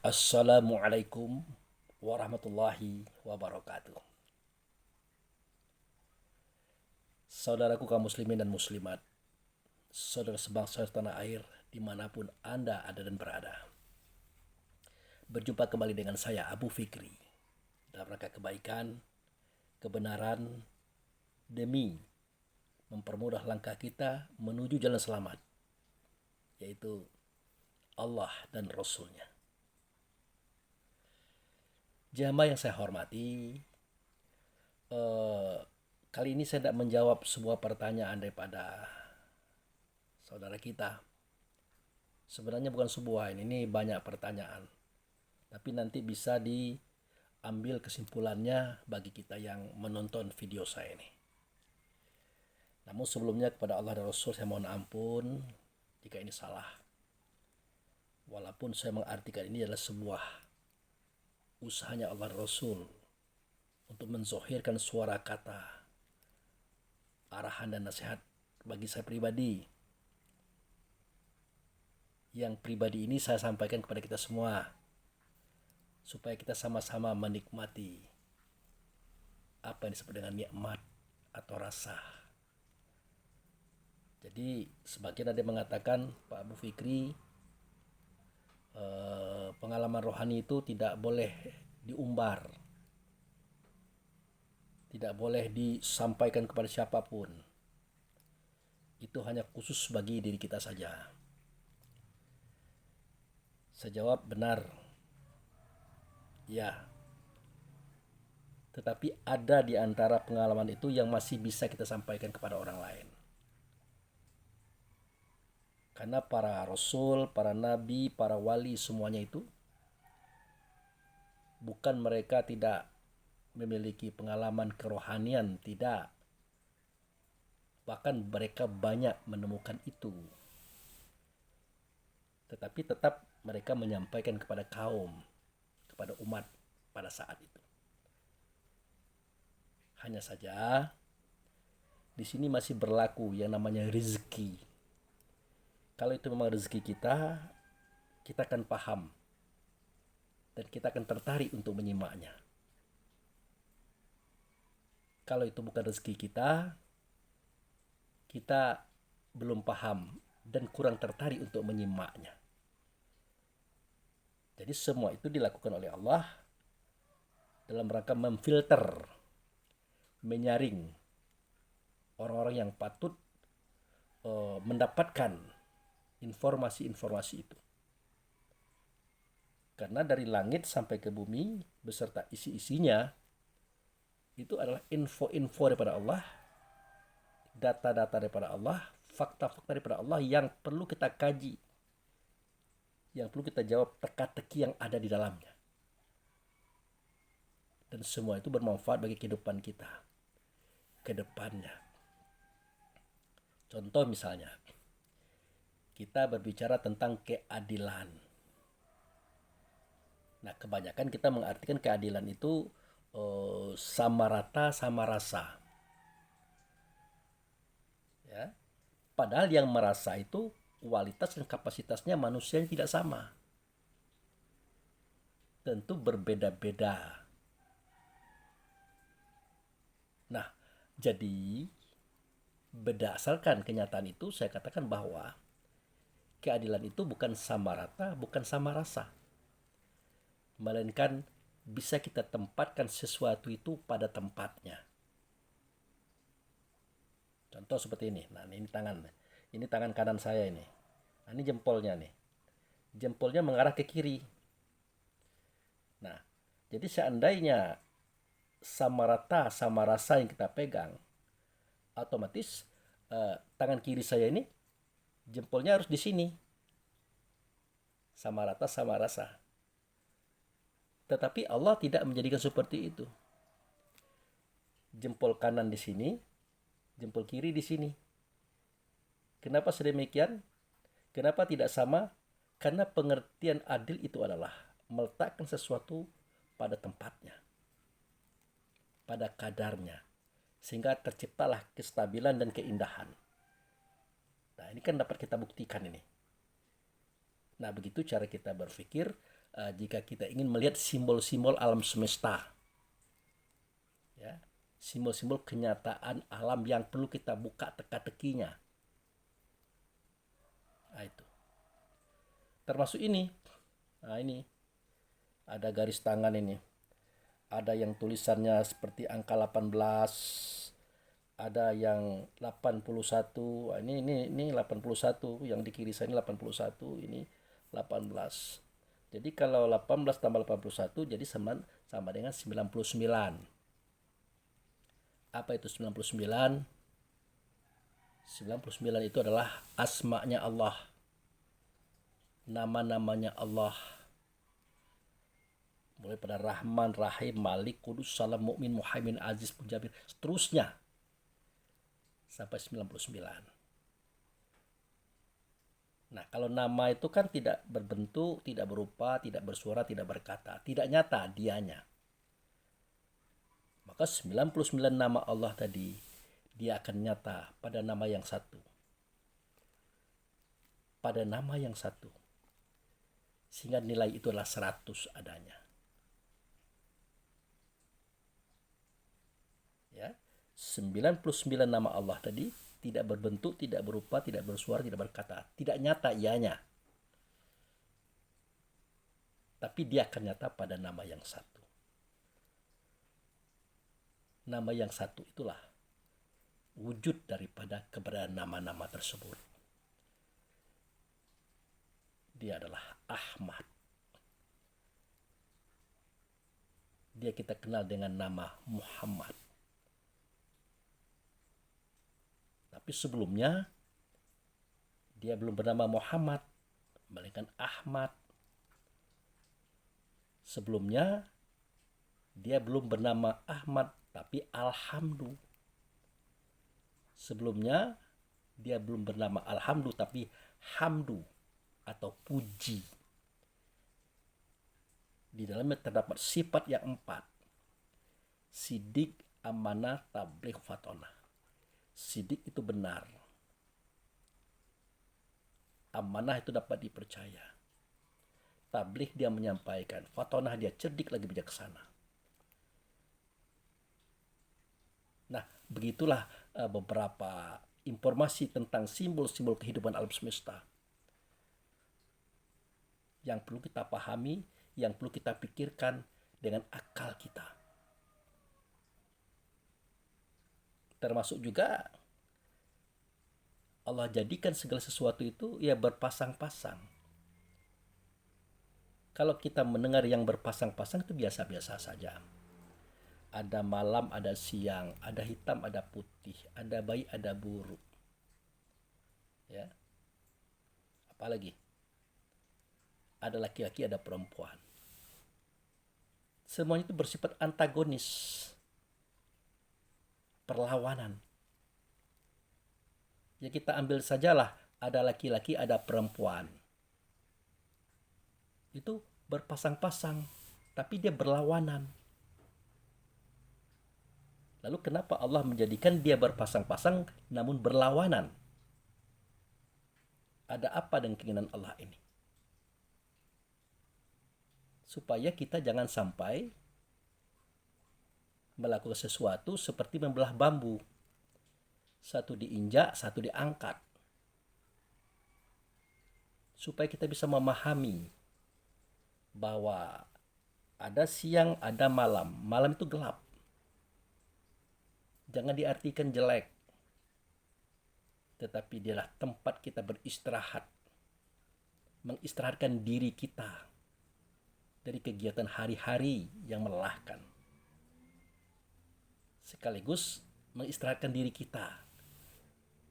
Assalamualaikum warahmatullahi wabarakatuh. Saudaraku kaum muslimin dan muslimat, saudara sebangsa tanah air dimanapun Anda ada dan berada. Berjumpa kembali dengan saya Abu Fikri dalam rangka kebaikan, kebenaran, demi mempermudah langkah kita menuju jalan selamat, yaitu Allah dan Rasulnya. Jamaah yang saya hormati, kali ini saya tidak menjawab sebuah pertanyaan daripada saudara kita. Sebenarnya bukan sebuah ini banyak pertanyaan. Tapi nanti bisa diambil kesimpulannya bagi kita yang menonton video saya ini. Namun sebelumnya kepada Allah dan Rasul saya mohon ampun jika ini salah. Walaupun saya mengartikan ini adalah sebuah usahanya Allah dan Rasul untuk menzohirkan suara kata, arahan dan nasihat bagi saya pribadi. Yang pribadi ini saya sampaikan kepada kita semua supaya kita sama-sama menikmati apa yang disebut dengan nikmat atau rasa. Jadi sebagian ada yang mengatakan, Pak Abu Fikri, pengalaman rohani itu tidak boleh diumbar, tidak boleh disampaikan kepada siapapun. Itu hanya khusus bagi diri kita saja. Saya jawab benar. Ya. Tetapi ada di antara pengalaman itu yang masih bisa kita sampaikan kepada orang lain. Karena para rasul, para nabi, para wali semuanya itu bukan mereka tidak memiliki pengalaman kerohanian, tidak. Bahkan mereka banyak menemukan itu. Tetapi tetap mereka menyampaikan kepada kaum, kepada umat pada saat itu. Hanya saja di sini masih berlaku yang namanya rezeki. Kalau itu memang rezeki kita, kita akan paham dan kita akan tertarik untuk menyimaknya. Kalau itu bukan rezeki kita, kita belum paham dan kurang tertarik untuk menyimaknya. Jadi semua itu dilakukan oleh Allah dalam rangka memfilter, menyaring orang-orang yang patut mendapatkan informasi-informasi itu. Karena dari langit sampai ke bumi beserta isi-isinya itu adalah info-info daripada Allah, data-data daripada Allah, fakta-fakta daripada Allah yang perlu kita kaji, yang perlu kita jawab teka-teki yang ada di dalamnya. Dan semua itu bermanfaat bagi kehidupan kita ke depannya. Contoh misalnya, kita berbicara tentang keadilan. Nah, kebanyakan kita mengartikan keadilan itu sama rata, sama rasa. Ya. Padahal yang merasa itu kualitas dan kapasitasnya manusia yang tidak sama. Tentu berbeda-beda. Nah, jadi berdasarkan kenyataan itu saya katakan bahwa keadilan itu bukan sama rata, bukan sama rasa. Melainkan bisa kita tempatkan sesuatu itu pada tempatnya. Contoh seperti ini. Nah, ini tangan. Ini tangan kanan saya ini. Nah, ini jempolnya nih. Jempolnya mengarah ke kiri. Nah, jadi seandainya sama rata, sama rasa yang kita pegang, otomatis tangan kiri saya ini jempolnya harus di sini. Sama rata, sama rasa. Tetapi Allah tidak menjadikan seperti itu. Jempol kanan di sini, jempol kiri di sini. Kenapa sedemikian? Kenapa tidak sama? Karena pengertian adil itu adalah meletakkan sesuatu pada tempatnya, pada kadarnya, sehingga terciptalah kestabilan dan keindahan. Nah, ini kan dapat kita buktikan ini. Nah, begitu cara kita berpikir, jika kita ingin melihat simbol-simbol alam semesta, ya, simbol-simbol kenyataan alam yang perlu kita buka teka-tekinya. Nah, itu. Termasuk ini. Nah, ini ada garis tangan ini. Ada yang tulisannya seperti angka 18, ada yang 81. Ini 81, yang di kiri saya ini 81, ini 18. Jadi kalau 18 tambah 81 jadi sama dengan 99. Apa itu 99? 99 itu adalah asma'nya Allah. Nama-namanya Allah. Mulai pada Rahman, Rahim, Malik, Kudus, Salam, Mukmin, Muhaimin, Aziz, Mujabir, seterusnya sampai 99. Nah, kalau nama itu kan tidak berbentuk, tidak berupa, tidak bersuara, tidak berkata, tidak nyata dianya. Maka 99 nama Allah tadi, dia akan nyata pada nama yang satu. Pada nama yang satu. Sehingga nilai itu adalah 100 adanya. Ya, 99 nama Allah tadi tidak berbentuk, tidak berupa, tidak bersuara, tidak berkata, tidak nyata ianya. Tapi dia akan nyata pada nama yang satu. Nama yang satu itulah wujud daripada keberadaan nama-nama tersebut. Dia adalah Ahmad. Dia kita kenal dengan nama Muhammad. Tapi sebelumnya dia belum bernama Muhammad, melainkan Ahmad. Sebelumnya dia belum bernama Ahmad, tapi Alhamdu. Sebelumnya dia belum bernama Alhamdu, tapi Hamdu atau puji. Di dalamnya terdapat sifat yang 4. Sidik, amanah, tabligh, fatonah. Sidik itu benar. Amanah itu dapat dipercaya. Tabligh dia menyampaikan. Fatonah dia cerdik lagi bijaksana. Nah, begitulah beberapa informasi tentang simbol-simbol kehidupan alam semesta yang perlu kita pahami, yang perlu kita pikirkan dengan akal kita. Termasuk juga Allah jadikan segala sesuatu itu ya berpasang-pasang. Kalau kita mendengar yang berpasang-pasang itu biasa-biasa saja. Ada malam, ada siang, ada hitam, ada putih, ada baik, ada buruk. Ya. Apalagi? Ada laki-laki, ada perempuan. Semuanya itu bersifat antagonis. Perlawanan. Ya kita ambil sajalah, ada laki-laki, ada perempuan. Itu berpasang-pasang, tapi dia berlawanan. Lalu kenapa Allah menjadikan dia berpasang-pasang namun berlawanan? Ada apa dengan keinginan Allah ini? Supaya kita jangan sampai melakukan sesuatu seperti membelah bambu. Satu diinjak, satu diangkat. Supaya kita bisa memahami bahwa ada siang, ada malam. Malam itu gelap. Jangan diartikan jelek. Tetapi dialah tempat kita beristirahat. Mengistirahatkan diri kita dari kegiatan hari-hari yang melelahkan. Sekaligus mengistirahatkan diri kita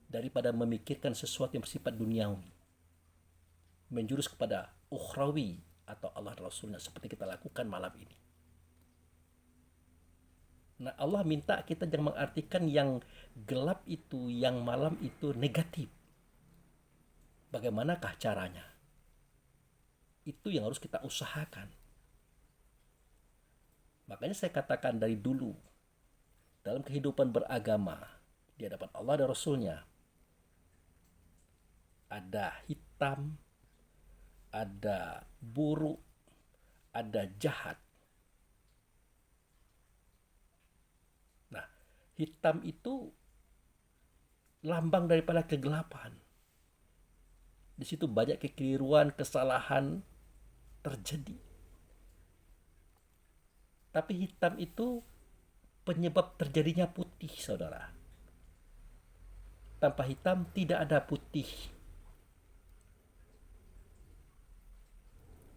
daripada memikirkan sesuatu yang bersifat duniawi. Menjurus kepada ukhrawi atau Allah dan Rasulnya seperti kita lakukan malam ini. Nah, Allah minta kita jangan mengartikan yang gelap itu, yang malam itu negatif. Bagaimanakah caranya? Itu yang harus kita usahakan. Makanya saya katakan dari dulu, dalam kehidupan beragama, di hadapan Allah dan Rasulnya, ada hitam, ada buruk, ada jahat. Nah, hitam itu lambang daripada kegelapan. Di situ banyak kekeliruan, kesalahan terjadi. Tapi hitam itu penyebab terjadinya putih, saudara. Tanpa hitam tidak ada putih.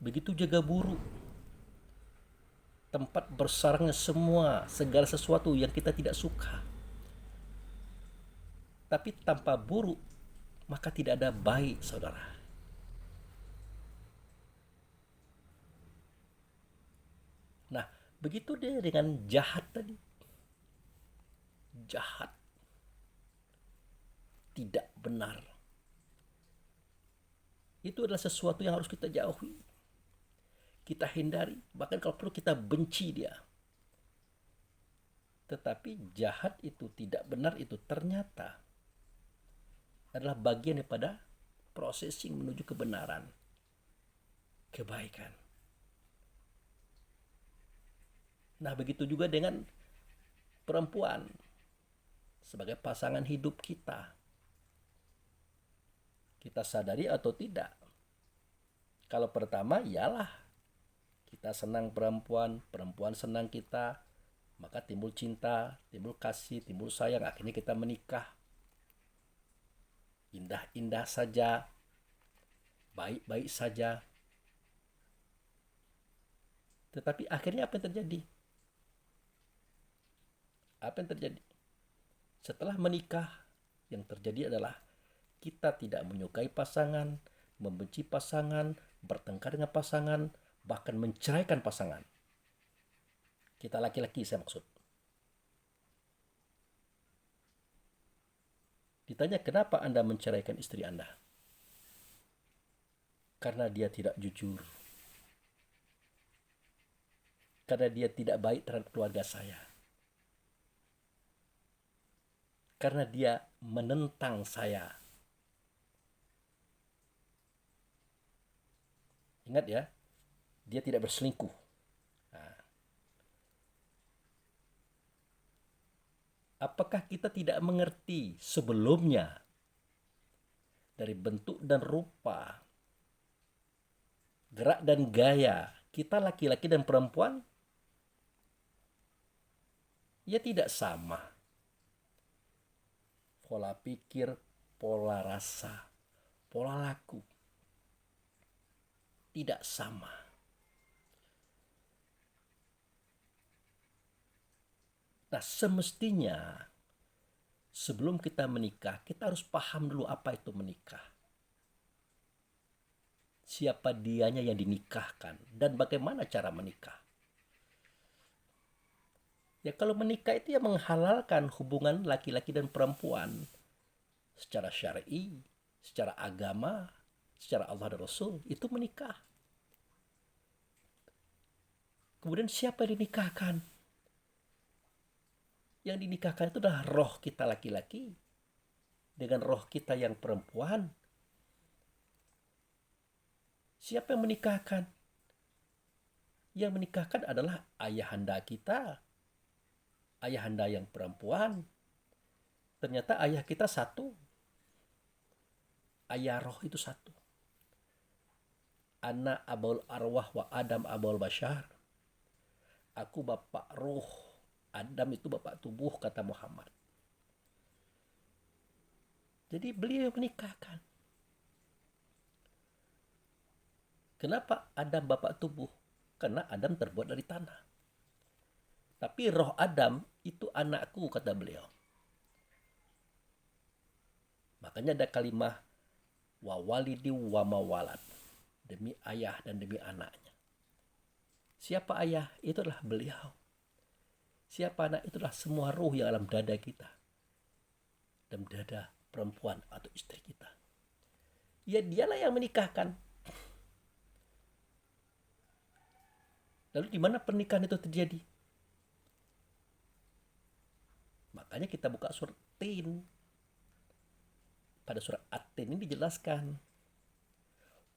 Begitu juga buruk. Tempat bersarangnya segala sesuatu yang kita tidak suka. Tapi tanpa buruk, maka tidak ada baik, saudara. Nah, begitu dia dengan jahat tadi. Jahat. Tidak benar. Itu adalah sesuatu yang harus kita jauhi. Kita hindari. Bahkan kalau perlu kita benci dia. Tetapi jahat itu, tidak benar itu ternyata adalah bagian daripada processing menuju kebenaran. Kebaikan. Nah, begitu juga dengan perempuan sebagai pasangan hidup kita. Kita sadari atau tidak? Kalau pertama, iyalah kita senang perempuan, perempuan senang kita, maka timbul cinta, timbul kasih, timbul sayang, akhirnya kita menikah. Indah-indah saja, baik-baik saja. Tetapi akhirnya apa yang terjadi? Apa yang terjadi? Setelah menikah, yang terjadi adalah kita tidak menyukai pasangan, membenci pasangan, bertengkar dengan pasangan, bahkan menceraikan pasangan. Kita laki-laki saya maksud. Ditanya, kenapa Anda menceraikan istri Anda? Karena dia tidak jujur. Karena dia tidak baik terhadap keluarga saya. Karena dia menentang saya. Ingat ya, dia tidak berselingkuh. Nah, apakah kita tidak mengerti sebelumnya dari bentuk dan rupa, gerak dan gaya kita laki-laki dan perempuan? Ya tidak sama. Pola pikir, pola rasa, pola laku tidak sama. Nah, semestinya sebelum kita menikah, kita harus paham dulu apa itu menikah. Siapa dianya yang dinikahkan dan bagaimana cara menikah. Ya kalau menikah itu ya menghalalkan hubungan laki-laki dan perempuan secara syar'i, secara agama, secara Allah dan Rasul, itu menikah. Kemudian siapa yang dinikahkan? Yang dinikahkan itu adalah roh kita laki-laki dengan roh kita yang perempuan. Siapa yang menikahkan? Yang menikahkan adalah ayahanda kita, ayahanda yang perempuan. Ternyata ayah kita satu. Ayah roh itu satu. Ana abul arwah wa Adam abul bashar. Aku bapak roh, Adam itu bapak tubuh, kata Muhammad. Jadi beliau yang menikahkan. Kenapa Adam bapak tubuh? Karena Adam terbuat dari tanah. Tapi roh Adam itu anakku, kata beliau. Makanya ada kalimat wa walidi wa mawalad. Demi ayah dan demi anaknya. Siapa ayah? Itu adalah beliau. Siapa anak? Itulah semua ruh yang dalam dada kita. Dalam dada perempuan atau istri kita. Ya dialah yang menikahkan. Lalu di mana pernikahan itu terjadi? Makanya kita buka surat Tin. Pada surat At-Tin ini dijelaskan.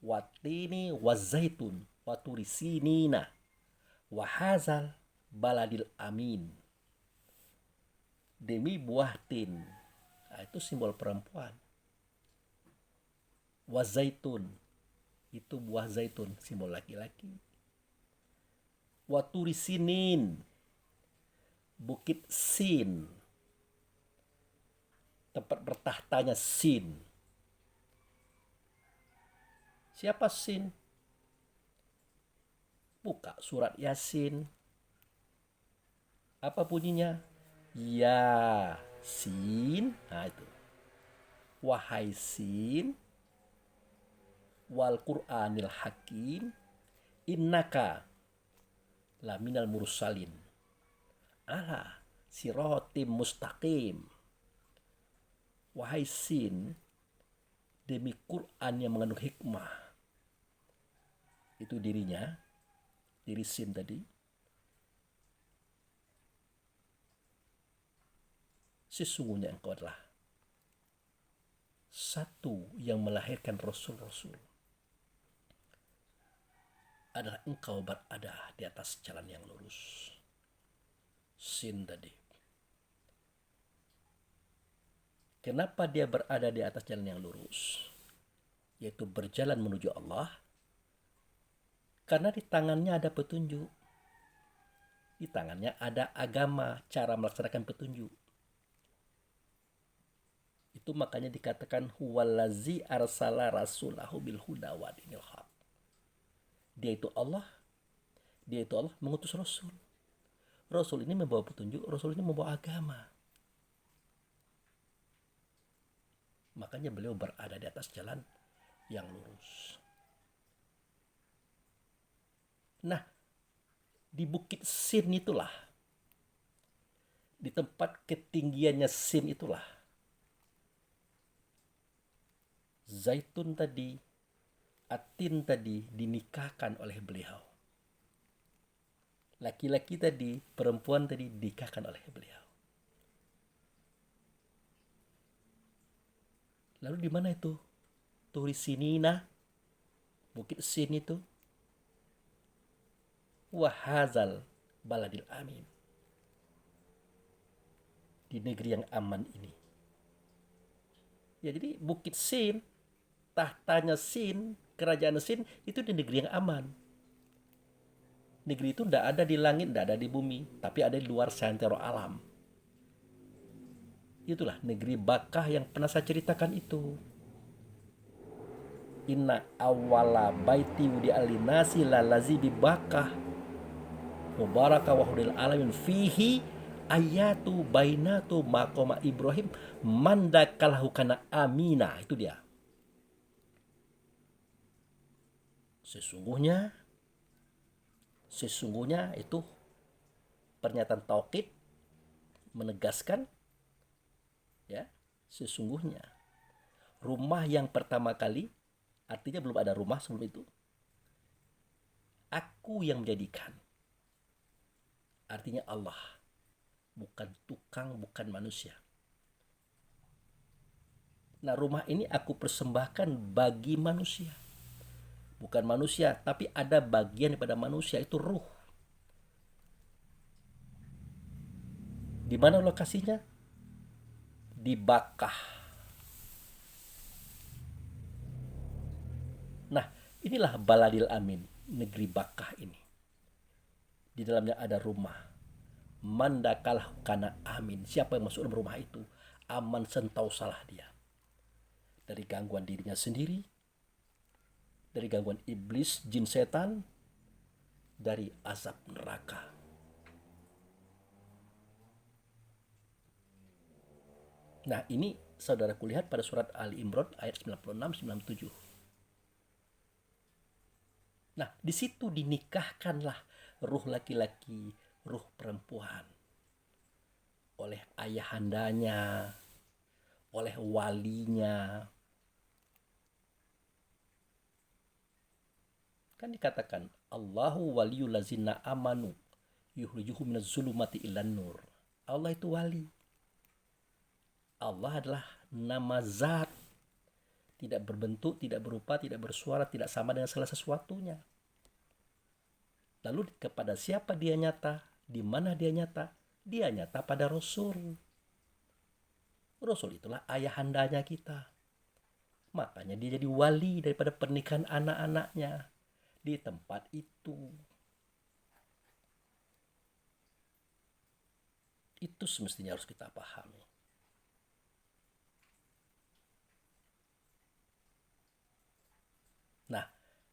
Watini wazaitun wa turi sinina wa hazal baladil amin. Demi buah tin. Nah, itu simbol perempuan. Wa zaitun, itu buah zaitun, simbol laki-laki. Wa turi sinin, bukit Sin, tempat bertahtanya Sin. Siapa Sin? Buka surat Yasin. Apa bunyinya? Ya, Sin. Nah itu. Wahai Sin, wal Qur'anil Hakim, innaka laminal mursalin ala siratim mustaqim. Wahai Sin, demi Quran yang mengandung hikmah. Itu dirinya, diri Sin tadi. Sesungguhnya engkau adalah satu yang melahirkan Rasul-Rasul. Adalah engkau berada di atas jalan yang lurus. Sin tadi. Kenapa dia berada di atas jalan yang lurus? Yaitu berjalan menuju Allah. Karena di tangannya ada petunjuk. Di tangannya ada agama, cara melaksanakan petunjuk. Itu makanya dikatakan huwallazi arsala rasulahu bil huda wa dinil haq. Dia itu Allah mengutus Rasul. Rasul ini membawa petunjuk, Rasul ini membawa agama. Makanya beliau berada di atas jalan yang lurus. Nah, di bukit Sin itulah, di tempat ketinggiannya Sin itulah, zaitun tadi, atin tadi dinikahkan oleh beliau. Laki-laki tadi, perempuan tadi dinikahkan oleh beliau. Lalu di mana itu? Turi Sinina, bukit Sin itu. Wahazal baladil amin. Di negeri yang aman ini. Ya jadi bukit Sin, tahtanya Sin, kerajaan Sin itu di negeri yang aman. Negeri itu tidak ada di langit, tidak ada di bumi, tapi ada di luar santero alam. Itulah negeri Bakkah yang pernah saya ceritakan itu. Inna awwala baiti wudi alinasi lalazi bi Bakkah mubaraka wa hudil alamin fihi ayatu bainatu maqama Ibrahim mandakalahu kana amina. Itu dia. Sesungguhnya itu pernyataan taukid menegaskan, ya, sesungguhnya rumah yang pertama kali, artinya belum ada rumah sebelum itu, aku yang menjadikan. Artinya Allah, bukan tukang, bukan manusia. Nah, rumah ini aku persembahkan bagi manusia. Bukan manusia, tapi ada bagian daripada manusia, itu ruh. Di mana lokasinya? Di Bakkah. Nah, inilah Baladil Amin, negeri Bakkah ini. Di dalamnya ada rumah. Mandakalah kana amin. Siapa yang masuk dalam rumah itu, aman sentausalah dia. Dari gangguan dirinya sendiri, dari gangguan iblis, jin setan, dari azab neraka. Nah, ini saudaraku lihat pada surat Ali Imran ayat 96-97. Nah, di situ dinikahkanlah ruh laki-laki, ruh perempuan oleh ayahandanya, oleh walinya. Kan dikatakan Allahu waliyul ladzina amanu yukhrijuhum minaz zulumati ilan nur. Allah itu wali. Allah adalah nama zat, tidak berbentuk, tidak berupa, tidak bersuara, tidak sama dengan segala sesuatunya. Lalu kepada siapa dia nyata? Di mana dia nyata? Dia nyata pada Rasul. Rasul itulah ayahandanya kita. Makanya dia jadi wali daripada pernikahan anak-anaknya di tempat itu. Itu semestinya harus kita pahami. Nah,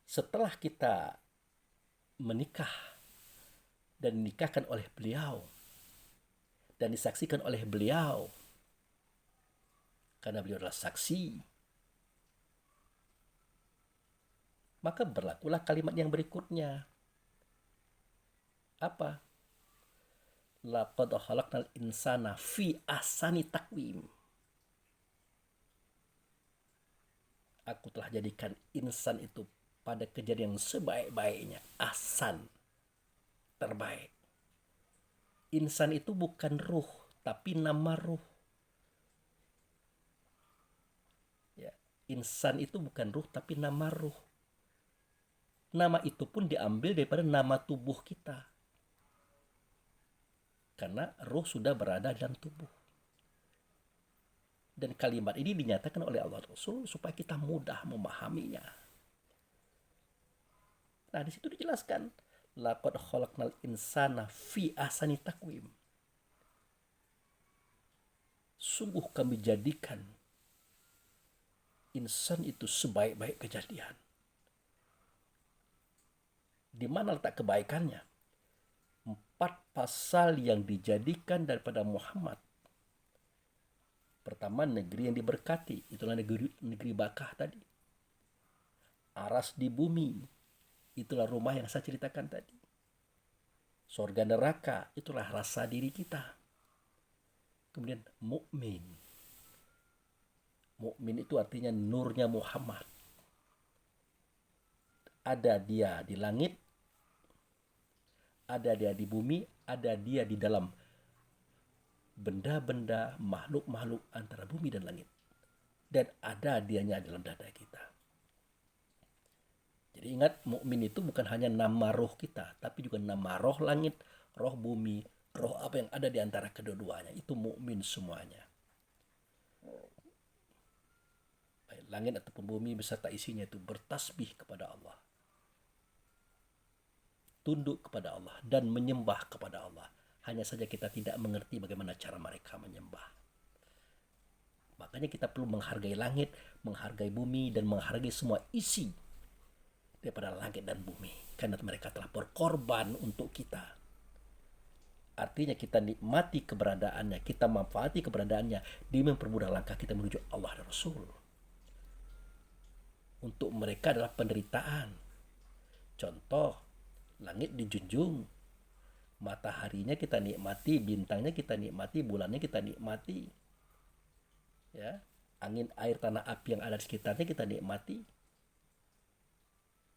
setelah kita menikah dan dinikahkan oleh beliau dan disaksikan oleh beliau, karena beliau adalah saksi, maka berlakulah kalimat yang berikutnya. Apa? Laqad khalaqnal insana fi ahsani taqwim. Aku telah jadikan insan itu pada kejadian yang sebaik-baiknya. Ahsan, terbaik. Insan itu bukan ruh, tapi nama ruh. Ya, insan itu bukan ruh, tapi nama ruh. Nama itu pun diambil daripada nama tubuh kita. Karena ruh sudah berada dalam tubuh. Dan kalimat ini dinyatakan oleh Allah Rasul supaya kita mudah memahaminya. Nah, di situ dijelaskan, laqad khalaqnal insana fi ahsani taqwim. Sungguh kami jadikan insan itu sebaik-baik kejadian. Di mana letak kebaikannya? 4 pasal yang dijadikan daripada Muhammad. Pertama, negeri yang diberkati, itulah negeri Bakah tadi. Aras di bumi, itulah rumah yang saya ceritakan tadi. Surga neraka, itulah rasa diri kita. Kemudian mukmin. Mukmin itu artinya nurnya Muhammad. Ada dia di langit, ada dia di bumi, ada dia di dalam benda-benda, makhluk-makhluk antara bumi dan langit. Dan ada dianya dalam dada kita. Jadi ingat, mukmin itu bukan hanya nama roh kita, tapi juga nama roh langit, roh bumi, roh apa yang ada di antara kedua-duanya. Itu mukmin semuanya. Baik langit ataupun bumi beserta isinya itu bertasbih kepada Allah. Tunduk kepada Allah dan menyembah kepada Allah. Hanya saja kita tidak mengerti bagaimana cara mereka menyembah. Makanya kita perlu menghargai langit, menghargai bumi, dan menghargai semua isi daripada langit dan bumi. Karena mereka telah berkorban untuk kita. Artinya kita nikmati keberadaannya, kita manfaati keberadaannya demi mempermudah langkah kita menuju Allah dan Rasul. Untuk mereka adalah penderitaan. Contoh, langit dijunjung, mataharinya kita nikmati, bintangnya kita nikmati, bulannya kita nikmati, ya, angin, air, tanah, api yang ada di sekitarnya kita nikmati.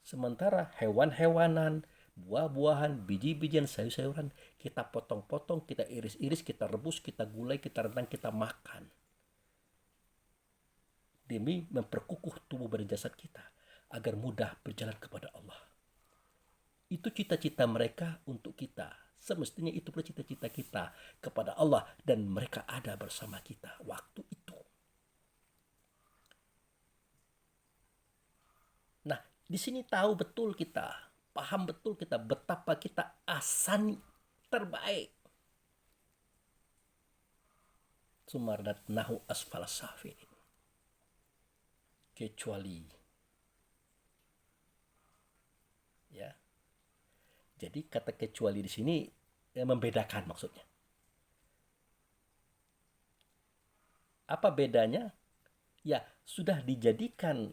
Sementara hewan-hewanan, buah-buahan, biji-bijian, sayur-sayuran kita potong-potong, kita iris-iris, kita rebus, kita gulai, kita rendang, kita makan demi memperkukuh tubuh badan jasad kita agar mudah berjalan kepada Allah. Itu cita-cita mereka untuk kita. Semestinya itu pula cita-cita kita kepada Allah, dan mereka ada bersama kita waktu itu. Nah, di sini tahu betul kita, paham betul kita betapa kita asani, terbaik. Sumardat nahu asfal safirin. Kecuali, ya. Jadi kata kecuali di sini membedakan maksudnya. Apa bedanya? Ya, sudah dijadikan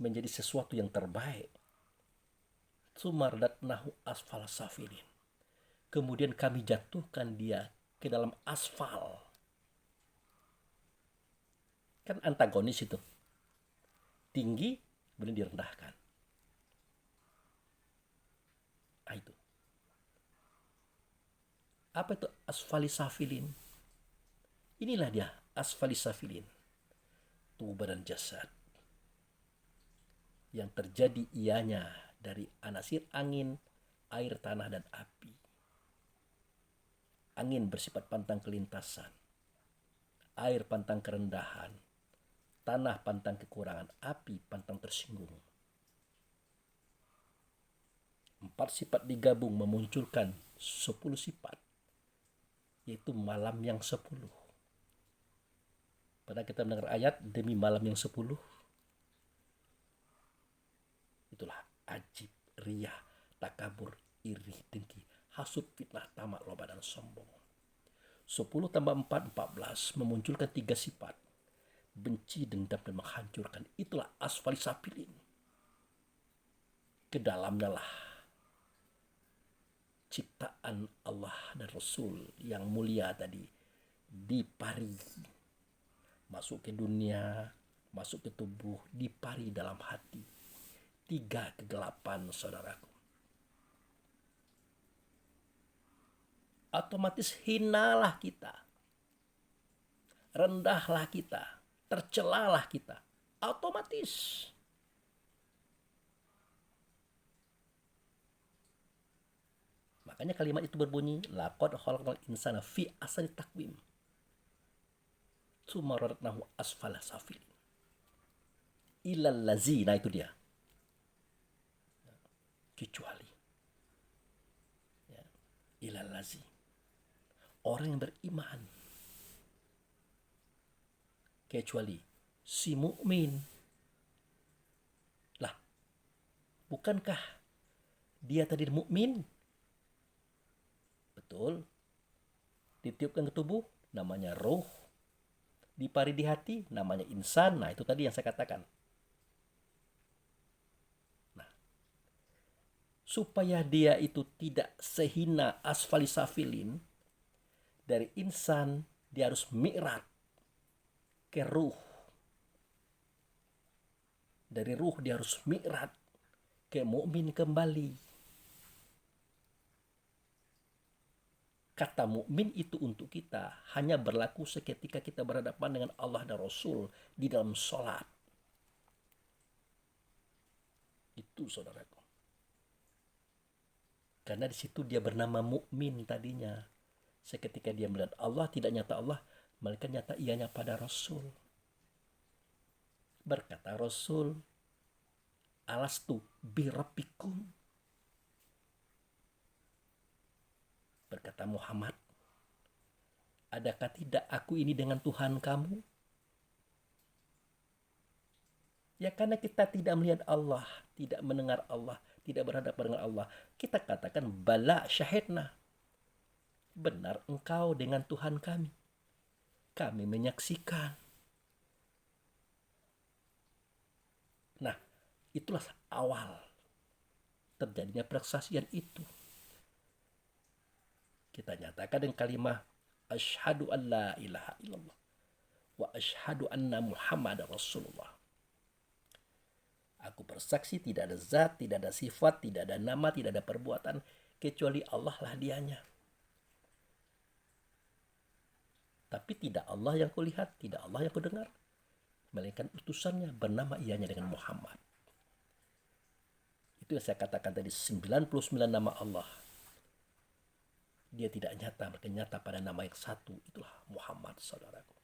menjadi sesuatu yang terbaik. Sumardat nahu asfal safirin. Kemudian kami jatuhkan dia ke dalam asfal. Kan antagonis itu. Tinggi, kemudian direndahkan. Itu. Apa itu asfali safilin? Inilah dia asfali safilin. Tubuh badan jasad. Yang terjadi ianya dari anasir angin, air, tanah, dan api. Angin bersifat pantang kelintasan, air pantang kerendahan, tanah pantang kekurangan, api pantang tersinggung. 4 sifat digabung memunculkan 10 sifat, yaitu malam yang 10. Pada kita mendengar ayat demi malam yang 10, itulah ajib, riyah, takabur, iri, dengki, hasud, fitnah, tamak, loba, dan sombong. 10 tambah 4, 14, memunculkan 3 sifat, benci, dendam, dan menghancurkan. Itulah asfali safilin. Kedalamnya lah ciptaan Allah dan Rasul yang mulia tadi dipari, masuk ke dunia, masuk ke tubuh, dipari dalam hati. 3 kegelapan, saudaraku. Otomatis hinalah kita, rendahlah kita, tercelalah kita, otomatis. Makanya kalimat itu berbunyi, laqad khalaqnal insana fi ahsani taqwim tsumma radadnahu asfala safilin illal ladzina, itu dia, kecuali ya, illal ladzi, orang yang beriman, kecuali si mukmin. Lah, bukankah dia tadi mukmin? Betul. Ditiupkan ke tubuh, namanya roh. Dipari di hati, namanya insan. Nah, itu tadi yang saya katakan. Nah, supaya dia itu tidak sehina asfali safilin, dari insan dia harus mi'raj ke ruh. Dari ruh dia harus mi'raj ke mukmin kembali. Kata mukmin itu untuk kita hanya berlaku seketika kita berhadapan dengan Allah dan Rasul di dalam sholat. Itu, saudaraku. Karena di situ dia bernama mukmin tadinya. Seketika dia melihat Allah, tidak nyata Allah, melainkan nyata ianya pada Rasul. Berkata Rasul, alastu birabbikum. Berkata Muhammad, adakah tidak aku ini dengan Tuhan kamu? Ya, karena kita tidak melihat Allah, tidak mendengar Allah, tidak berhadapan dengan Allah, kita katakan bala syahidna. Benar engkau dengan Tuhan kami. Kami menyaksikan. Nah, itulah awal terjadinya persaksian itu. Kita nyatakan dengan kalimat asyhadu an la ilaha illallah wa asyhadu anna Muhammad Rasulullah. Aku bersaksi tidak ada zat, tidak ada sifat, tidak ada nama, tidak ada perbuatan kecuali Allah lah dianya. Tapi tidak Allah yang kulihat, tidak Allah yang kudengar, melainkan utusannya bernama ianya dengan Muhammad. Itu yang saya katakan tadi, 99 nama Allah. Dia tidak nyata, mereka nyata pada nama yang satu, itulah Muhammad, saudaraku.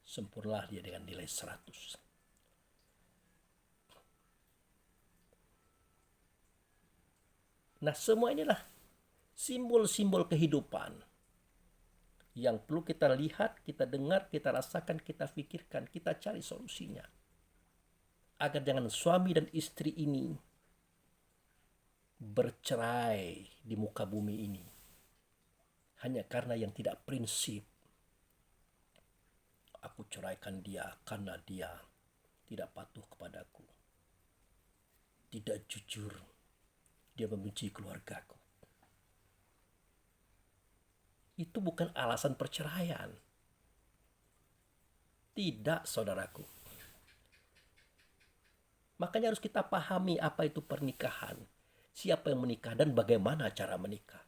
Sempurnalah dia dengan nilai 100. Nah, semua inilah simbol-simbol kehidupan yang perlu kita lihat, kita dengar, kita rasakan, kita pikirkan, kita cari solusinya. Agar jangan suami dan istri ini bercerai di muka bumi ini hanya karena yang tidak prinsip. Aku ceraikan dia karena dia tidak patuh kepadaku, tidak jujur, dia membenci keluargaku. Itu bukan alasan perceraian. Tidak, saudaraku. Makanya harus kita pahami apa itu pernikahan, siapa yang menikah, dan bagaimana cara menikah.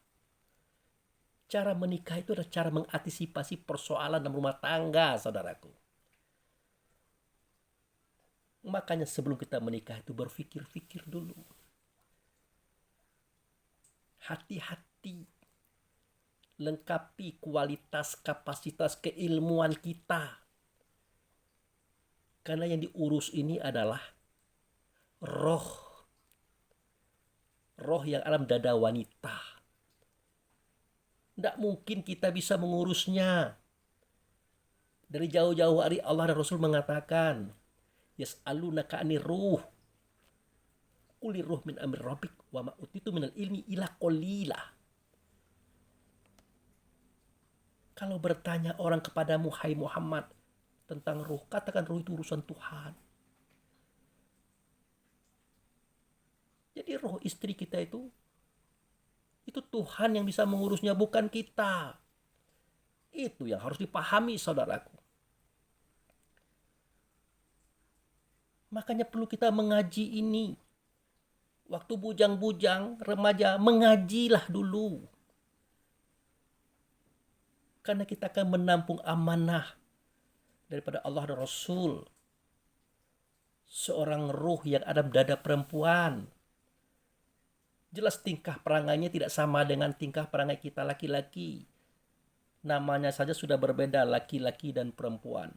Cara menikah itu adalah cara mengantisipasi persoalan dalam rumah tangga, saudaraku. Makanya sebelum kita menikah itu berpikir-pikir dulu. Hati-hati. Lengkapi kualitas, kapasitas, keilmuan kita. Karena yang diurus ini adalah roh. Roh yang alam dada wanita. Tidak mungkin kita bisa mengurusnya. Dari jauh-jauh hari Allah dan Rasul mengatakan, yas'alunaka 'anir ruh. Qulir ruh min amri rabbik wa ma utitu minal ilmi illa qalila. Kalau bertanya orang kepadamu, hai Muhammad, tentang ruh, katakan ruh itu urusan Tuhan. Jadi roh istri kita itu Tuhan yang bisa mengurusnya, bukan kita. Itu yang harus dipahami, saudaraku. Makanya perlu kita mengaji ini. Waktu bujang-bujang, remaja, mengajilah dulu. Karena kita akan menampung amanah daripada Allah dan Rasul. Seorang ruh yang ada dada perempuan. Jelas tingkah perangainya tidak sama dengan tingkah perangai kita laki-laki. Namanya saja sudah berbeda, laki-laki dan perempuan.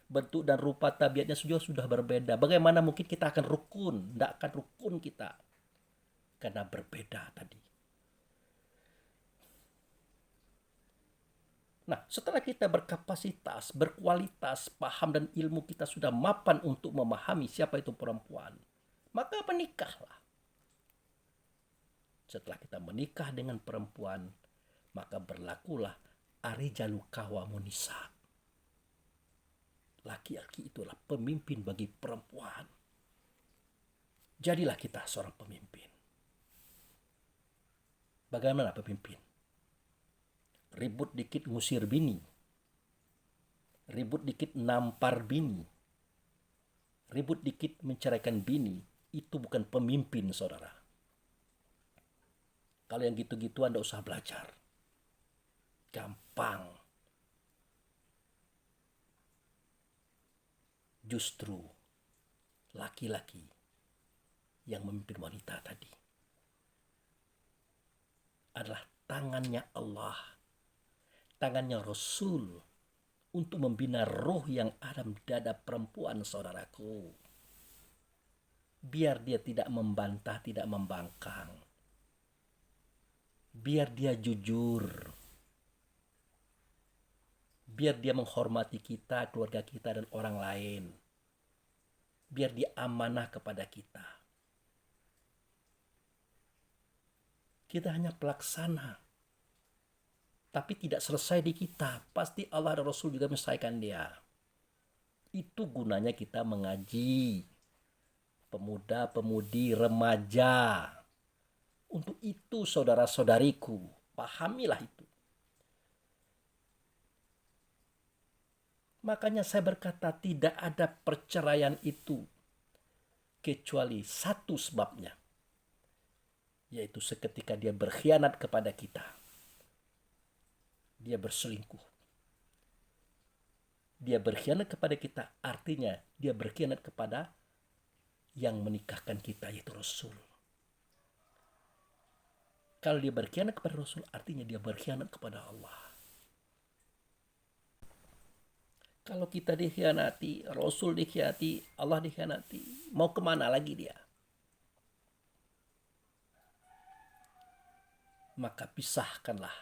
Bentuk dan rupa tabiatnya sudah berbeda. Bagaimana mungkin kita akan rukun? Tidak akan rukun kita. Karena berbeda tadi. Nah, setelah kita berkapasitas, berkualitas, paham dan ilmu kita sudah mapan untuk memahami siapa itu perempuan, maka menikahlah. Setelah kita menikah dengan perempuan, maka berlakulah arijalu kawamun nisa. Laki-laki itulah pemimpin bagi perempuan. Jadilah kita seorang pemimpin. Bagaimana pemimpin? Ribut dikit ngusir bini. Ribut dikit nampar bini. Ribut dikit menceraikan bini. Itu bukan pemimpin, saudara. Kalau yang gitu-gitu Anda usah belajar. Gampang. Justru laki-laki yang memimpin wanita tadi adalah tangannya Allah, tangannya Rasul untuk membina roh yang ada di dada perempuan, saudaraku. Biar dia tidak membantah, tidak membangkang. Biar dia jujur. Biar dia menghormati kita, keluarga kita, dan orang lain. Biar dia amanah kepada kita. Kita hanya pelaksana. Tapi tidak selesai di kita. Pasti Allah dan Rasul juga menyelesaikan dia. Itu gunanya kita mengaji. Pemuda, pemudi, remaja. Untuk itu saudara-saudariku, pahamilah itu. Makanya saya berkata tidak ada perceraian itu kecuali satu sebabnya. Yaitu seketika dia berkhianat kepada kita. Dia berselingkuh. Dia berkhianat kepada kita, artinya dia berkhianat kepada yang menikahkan kita, yaitu Rasul. Kalau dia berkhianat kepada Rasul, artinya dia berkhianat kepada Allah. Kalau kita dikhianati, Rasul dikhianati, Allah dikhianati, mau kemana lagi dia? Maka pisahkanlah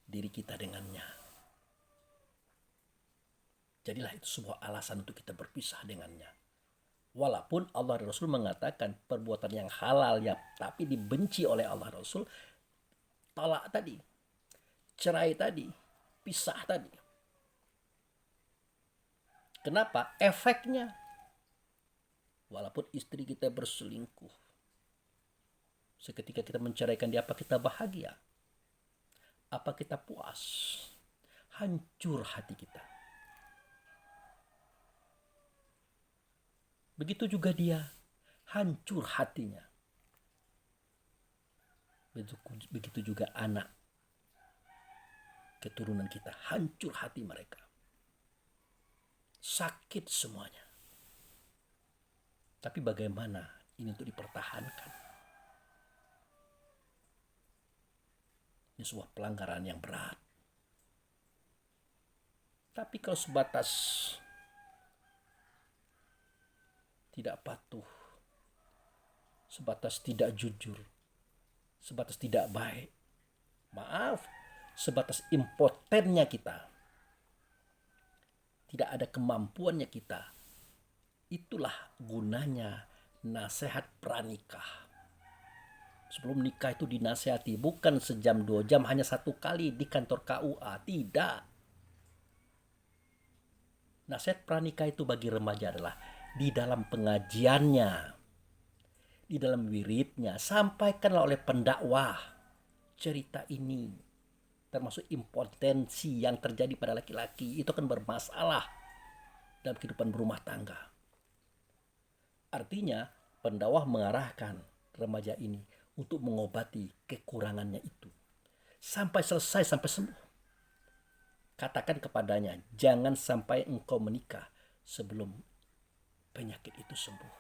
diri kita dengannya. Jadilah itu sebuah alasan untuk kita berpisah dengannya. Walaupun Allah dan Rasul mengatakan perbuatan yang halal ya, tapi dibenci oleh Allah dan Rasul, talak tadi, cerai tadi, pisah tadi. Kenapa? Efeknya. Walaupun istri kita berselingkuh, seketika kita menceraikan dia, apa kita bahagia? Apa kita puas? Hancur hati kita. Begitu juga dia, hancur hatinya. Begitu juga anak, keturunan kita, hancur hati mereka. Sakit semuanya. Tapi bagaimana ini untuk dipertahankan? Ini sebuah pelanggaran yang berat. Tapi kalau sebatas tidak patuh, sebatas tidak jujur, sebatas tidak baik, maaf, sebatas impotennya kita, tidak ada kemampuannya kita, itulah gunanya nasihat pranikah. Sebelum nikah itu dinasihati, bukan sejam 2 jam, hanya 1 kali di kantor KUA, tidak. Nasihat pranikah itu bagi remaja adalah di dalam pengajiannya, di dalam wiridnya, sampaikanlah oleh pendakwah cerita ini, termasuk impotensi yang terjadi pada laki-laki, itu akan bermasalah dalam kehidupan berumah tangga. Artinya, pendakwah mengarahkan remaja ini untuk mengobati kekurangannya itu sampai selesai, sampai sembuh. Katakan kepadanya, jangan sampai engkau menikah sebelum penyakit itu sembuh.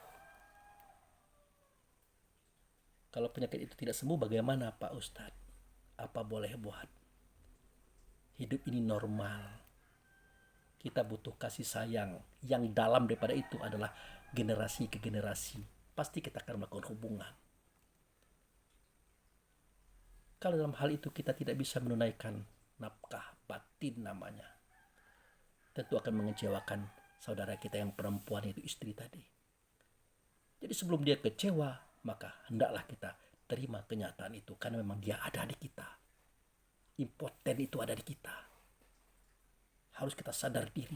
Kalau penyakit itu tidak sembuh, bagaimana Pak Ustadz? Apa boleh buat? Hidup ini normal. Kita butuh kasih sayang. Yang dalam daripada itu adalah generasi ke generasi. Pasti kita akan melakukan hubungan. Kalau dalam hal itu kita tidak bisa menunaikan nafkah batin namanya, tentu akan mengecewakan saudara kita yang perempuan, itu istri tadi. Jadi sebelum dia kecewa, maka hendaklah kita terima kenyataan itu, karena memang dia ada di kita. Impoten itu ada di kita. Harus kita sadar diri.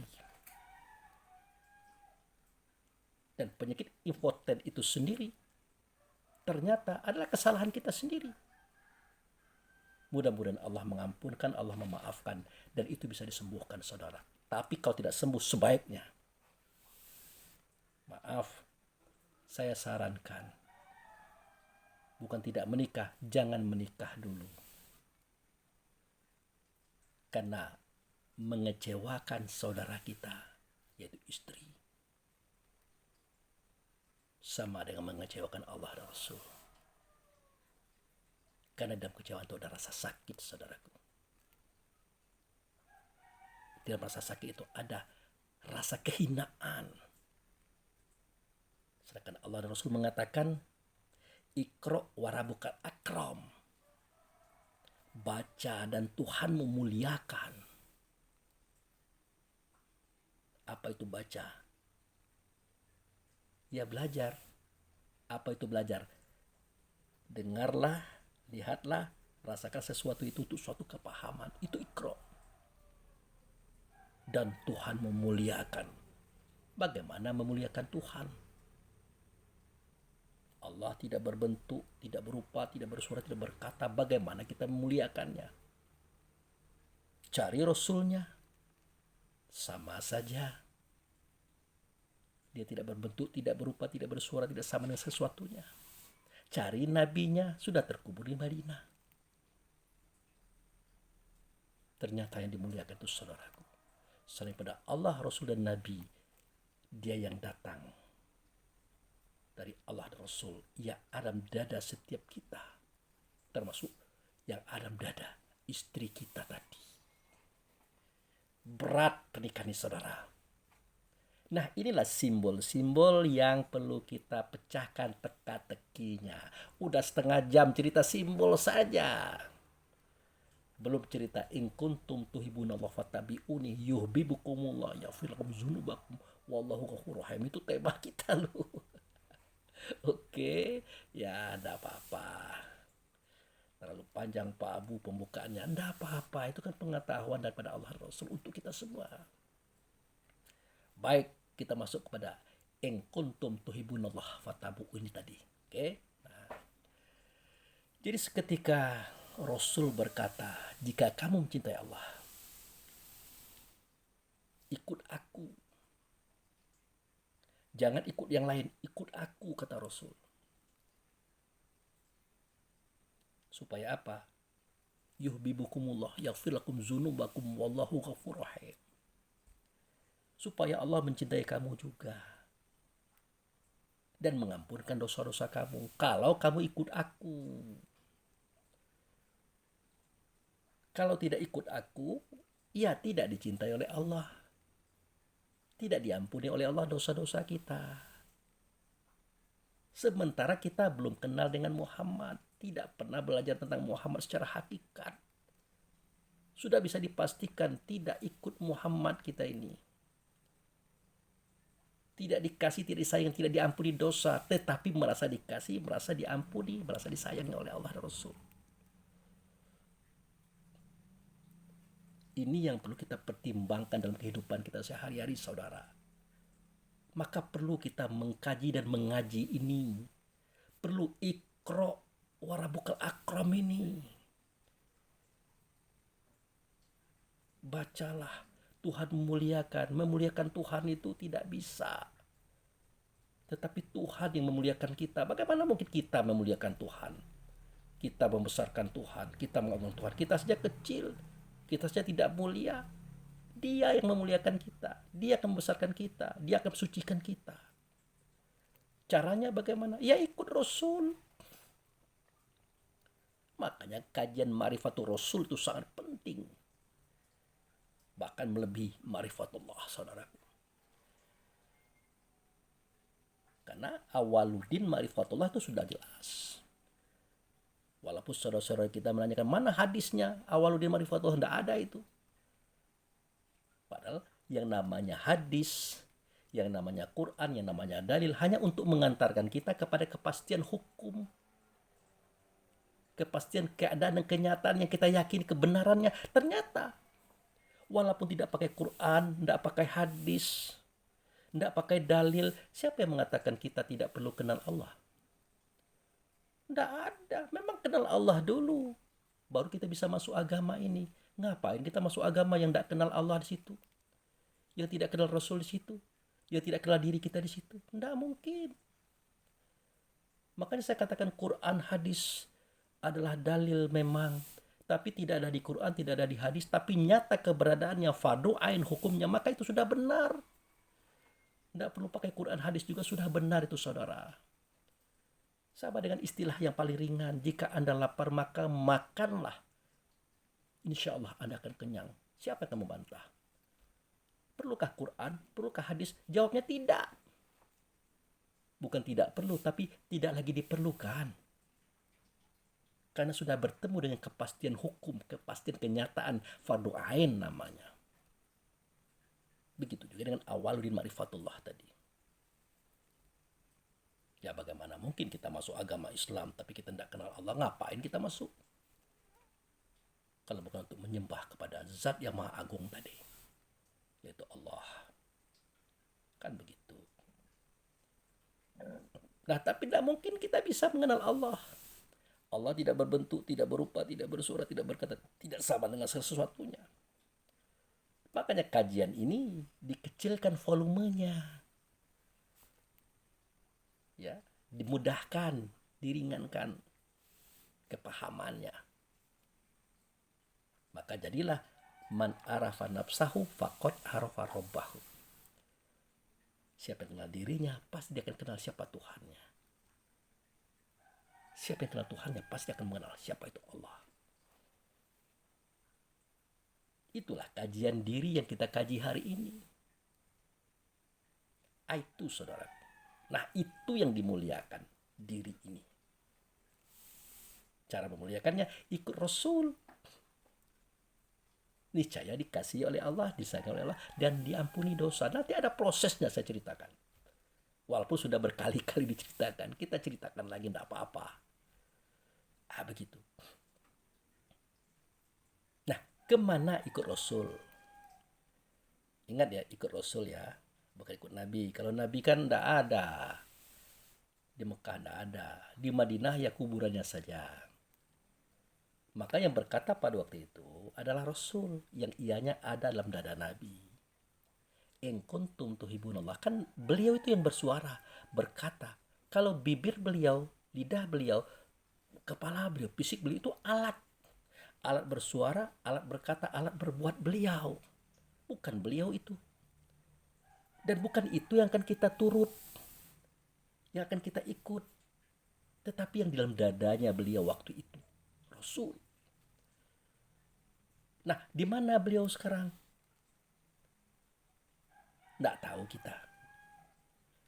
Dan penyakit impoten itu sendiri ternyata adalah kesalahan kita sendiri. Mudah-mudahan Allah mengampunkan, Allah memaafkan, dan itu bisa disembuhkan, saudara. Tapi kalau tidak sembuh, sebaiknya, maaf, saya sarankan, bukan tidak menikah, jangan menikah dulu. Karena mengecewakan saudara kita, yaitu istri, sama dengan mengecewakan Allah dan Rasul. Karena dalam kecewaan itu ada rasa sakit, saudaraku. Dalam rasa sakit itu ada rasa kehinaan. Sedangkan Allah dan Rasul mengatakan, Iqra' warabukal akram. Baca dan Tuhan memuliakan. Apa itu baca? Ya belajar. Apa itu belajar? Dengarlah, lihatlah, rasakan sesuatu itu untuk suatu kepahaman. Itu Iqra'. Dan Tuhan memuliakan. Bagaimana memuliakan Tuhan? Allah tidak berbentuk, tidak berupa, tidak bersuara, tidak berkata. Bagaimana kita memuliakannya? Cari Rasulnya, sama saja. Dia tidak berbentuk, tidak berupa, tidak bersuara, tidak sama dengan sesuatunya. Cari nabinya, sudah terkubur di Madinah. Ternyata yang dimuliakan itu saudaraku, selain pada Allah, Rasul, dan Nabi, dia yang datang dari Allah dan Rasul, ya alam dada setiap kita, termasuk yang alam dada istri kita tadi. Berat pernikahan ini, saudara. Nah, inilah simbol-simbol yang perlu kita pecahkan teka-tekinya. Udah setengah jam cerita simbol saja. Belum cerita in kuntum tuhibbunallaha fattabi'uni yuhibbukumullah yaghfir lakum dzunubakum wallahu ghafurur rahim. Itu tema kita loh. Oke, ya enggak apa-apa. Terlalu panjang Pak Abu pembukaannya. Enggak apa-apa, itu kan pengetahuan daripada Allah Rasul untuk kita semua. Baik, kita masuk kepada in kuntum tuhibbunallah fattabi'uni tadi. Oke. Nah, jadi seketika Rasul berkata, jika kamu mencintai Allah, ikut aku. Jangan ikut yang lain, ikut aku, kata Rasul. Supaya apa? Yuhibbukumullah yaghfir lakum dzunubakum wallahu ghafurur rahim. Supaya Allah mencintai kamu juga. dan mengampunkan dosa-dosa kamu kalau kamu ikut aku. Kalau tidak ikut aku, ya tidak dicintai oleh Allah. Tidak diampuni oleh Allah dosa-dosa kita. Sementara kita belum kenal dengan Muhammad, tidak pernah belajar tentang Muhammad secara hakikat. Sudah bisa dipastikan tidak ikut Muhammad kita ini. Tidak dikasih, tidak disayang, tidak diampuni dosa, tetapi merasa dikasih, merasa diampuni, merasa disayangi oleh Allah dan Rasul. Ini yang perlu kita pertimbangkan dalam kehidupan kita sehari-hari, saudara. Maka perlu kita mengkaji dan mengaji ini. Perlu ikro warabukal akram ini. Bacalah. Tuhan memuliakan Tuhan itu tidak bisa. Tetapi Tuhan yang memuliakan kita. Bagaimana mungkin kita memuliakan Tuhan? Kita membesarkan Tuhan, kita mengagungkan Tuhan. Kita saja kecil, kita saja tidak mulia. Dia yang memuliakan kita, dia akan membesarkan kita, dia akan mensucikan kita. Caranya bagaimana? Ya ikut Rasul. Makanya kajian Ma'rifatul Rasul itu sangat penting. Bahkan melebihi Ma'rifatullah, saudaraku. Karena awaludin Ma'rifatullah itu sudah jelas. Walaupun saudara-saudara kita menanyakan mana hadisnya, awaludin Ma'rifatullah, tidak ada itu. Padahal yang namanya hadis, yang namanya Quran, yang namanya dalil hanya untuk mengantarkan kita kepada kepastian hukum. Kepastian keadaan dan kenyataan yang kita yakini kebenarannya. Ternyata walaupun tidak pakai Quran, tidak pakai hadis, tidak pakai dalil, siapa yang mengatakan kita tidak perlu kenal Allah? Tidak ada. Memang kenal Allah dulu, baru kita bisa masuk agama ini. Ngapain kita masuk agama yang tidak kenal Allah di situ? Yang tidak kenal Rasul di situ? Yang tidak kenal diri kita di situ? Tidak mungkin. Makanya saya katakan Quran, hadis adalah dalil memang, tapi tidak ada di Quran, tidak ada di hadis, tapi nyata keberadaannya, fardu ain hukumnya, maka itu sudah benar. Tidak perlu pakai Quran, hadis juga sudah benar itu, saudara. Sama dengan istilah yang paling ringan, jika Anda lapar maka makanlah. Insya Allah Anda akan kenyang. Siapa yang akan membantah? Perlukah Quran? Perlukah hadis? Jawabnya tidak. Bukan tidak perlu, tapi tidak lagi diperlukan. Karena sudah bertemu dengan kepastian hukum, kepastian kenyataan, fardu ain namanya. Begitu juga dengan awaludin ma'rifatullah tadi. Ya bagaimana mungkin kita masuk agama Islam tapi kita tidak kenal Allah, ngapain kita masuk? Kalau bukan untuk menyembah kepada zat yang maha agung tadi, yaitu Allah. Kan begitu. Nah tapi tidak mungkin kita bisa mengenal Allah. Allah tidak berbentuk, tidak berupa, tidak bersuara, tidak berkata, tidak sama dengan sesuatunya. Makanya kajian ini dikecilkan volumenya. Ya, dimudahkan, diringankan kepahamannya. Maka jadilah man arafa nafsahu faqad arafa rabbahu. Siapa yang kenal dirinya, pasti dia akan kenal siapa Tuhannya. Siapa yang kenal Tuhannya, pasti akan mengenal siapa itu Allah. Itulah kajian diri yang kita kaji hari ini. Itu saudara. Nah itu yang dimuliakan diri ini. Cara memuliakannya ikut Rasul. Niscaya dikasihi oleh Allah, disayangi oleh Allah, dan diampuni dosa. Nanti ada prosesnya saya ceritakan. Walaupun sudah berkali-kali diceritakan, kita ceritakan lagi tidak apa-apa. Begitu. Nah, kemana ikut Rasul? Ingat ya, ikut Rasul ya, bukan ikut Nabi. Kalau Nabi kan tidak ada. Di Mekah tidak ada. Di Madinah ya kuburannya saja. Maka yang berkata pada waktu itu adalah Rasul, yang ianya ada dalam dada Nabi. In kuntum tuhibunallah. Kan beliau itu yang bersuara, berkata. Kalau bibir beliau, lidah beliau, kepala beliau, fisik beliau itu alat. Alat bersuara, alat berkata, alat berbuat beliau. Bukan beliau itu. Dan bukan itu yang akan kita turut. yang akan kita ikut. Tetapi yang di dalam dadanya beliau waktu itu, Rasul. Nah, di mana beliau sekarang? Tidak tahu kita.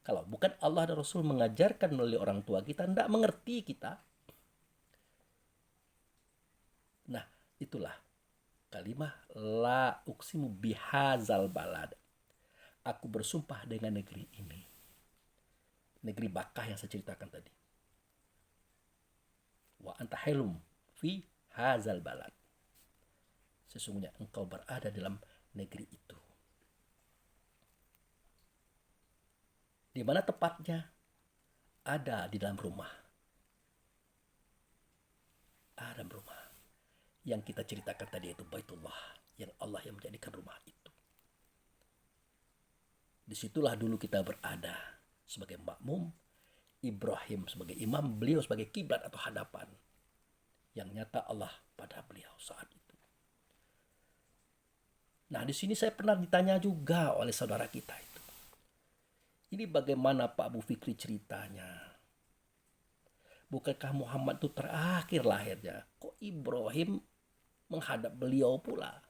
Kalau bukan Allah dan Rasul mengajarkan melalui orang tua kita, tidak mengerti kita. Nah, itulah kalimah la uksimu bihazal balad. Aku bersumpah dengan negeri ini. Negeri Bakkah yang saya ceritakan tadi. Wa anta hilum fi hazal balad. Sesungguhnya engkau berada dalam negeri itu. Di mana tepatnya? Ada di dalam rumah. Ada dalam rumah. Yang kita ceritakan tadi itu Baitullah. Yang Allah yang menjadikan rumah itu. Disitulah dulu kita berada sebagai makmum. Ibrahim sebagai imam, beliau sebagai kiblat atau hadapan. Yang nyata Allah pada beliau saat itu. Nah, di sini saya pernah ditanya juga oleh saudara kita itu. Ini bagaimana Pak Bu Fikri ceritanya? Bukankah Muhammad itu terakhir lahirnya? Kok Ibrahim menghadap beliau pula?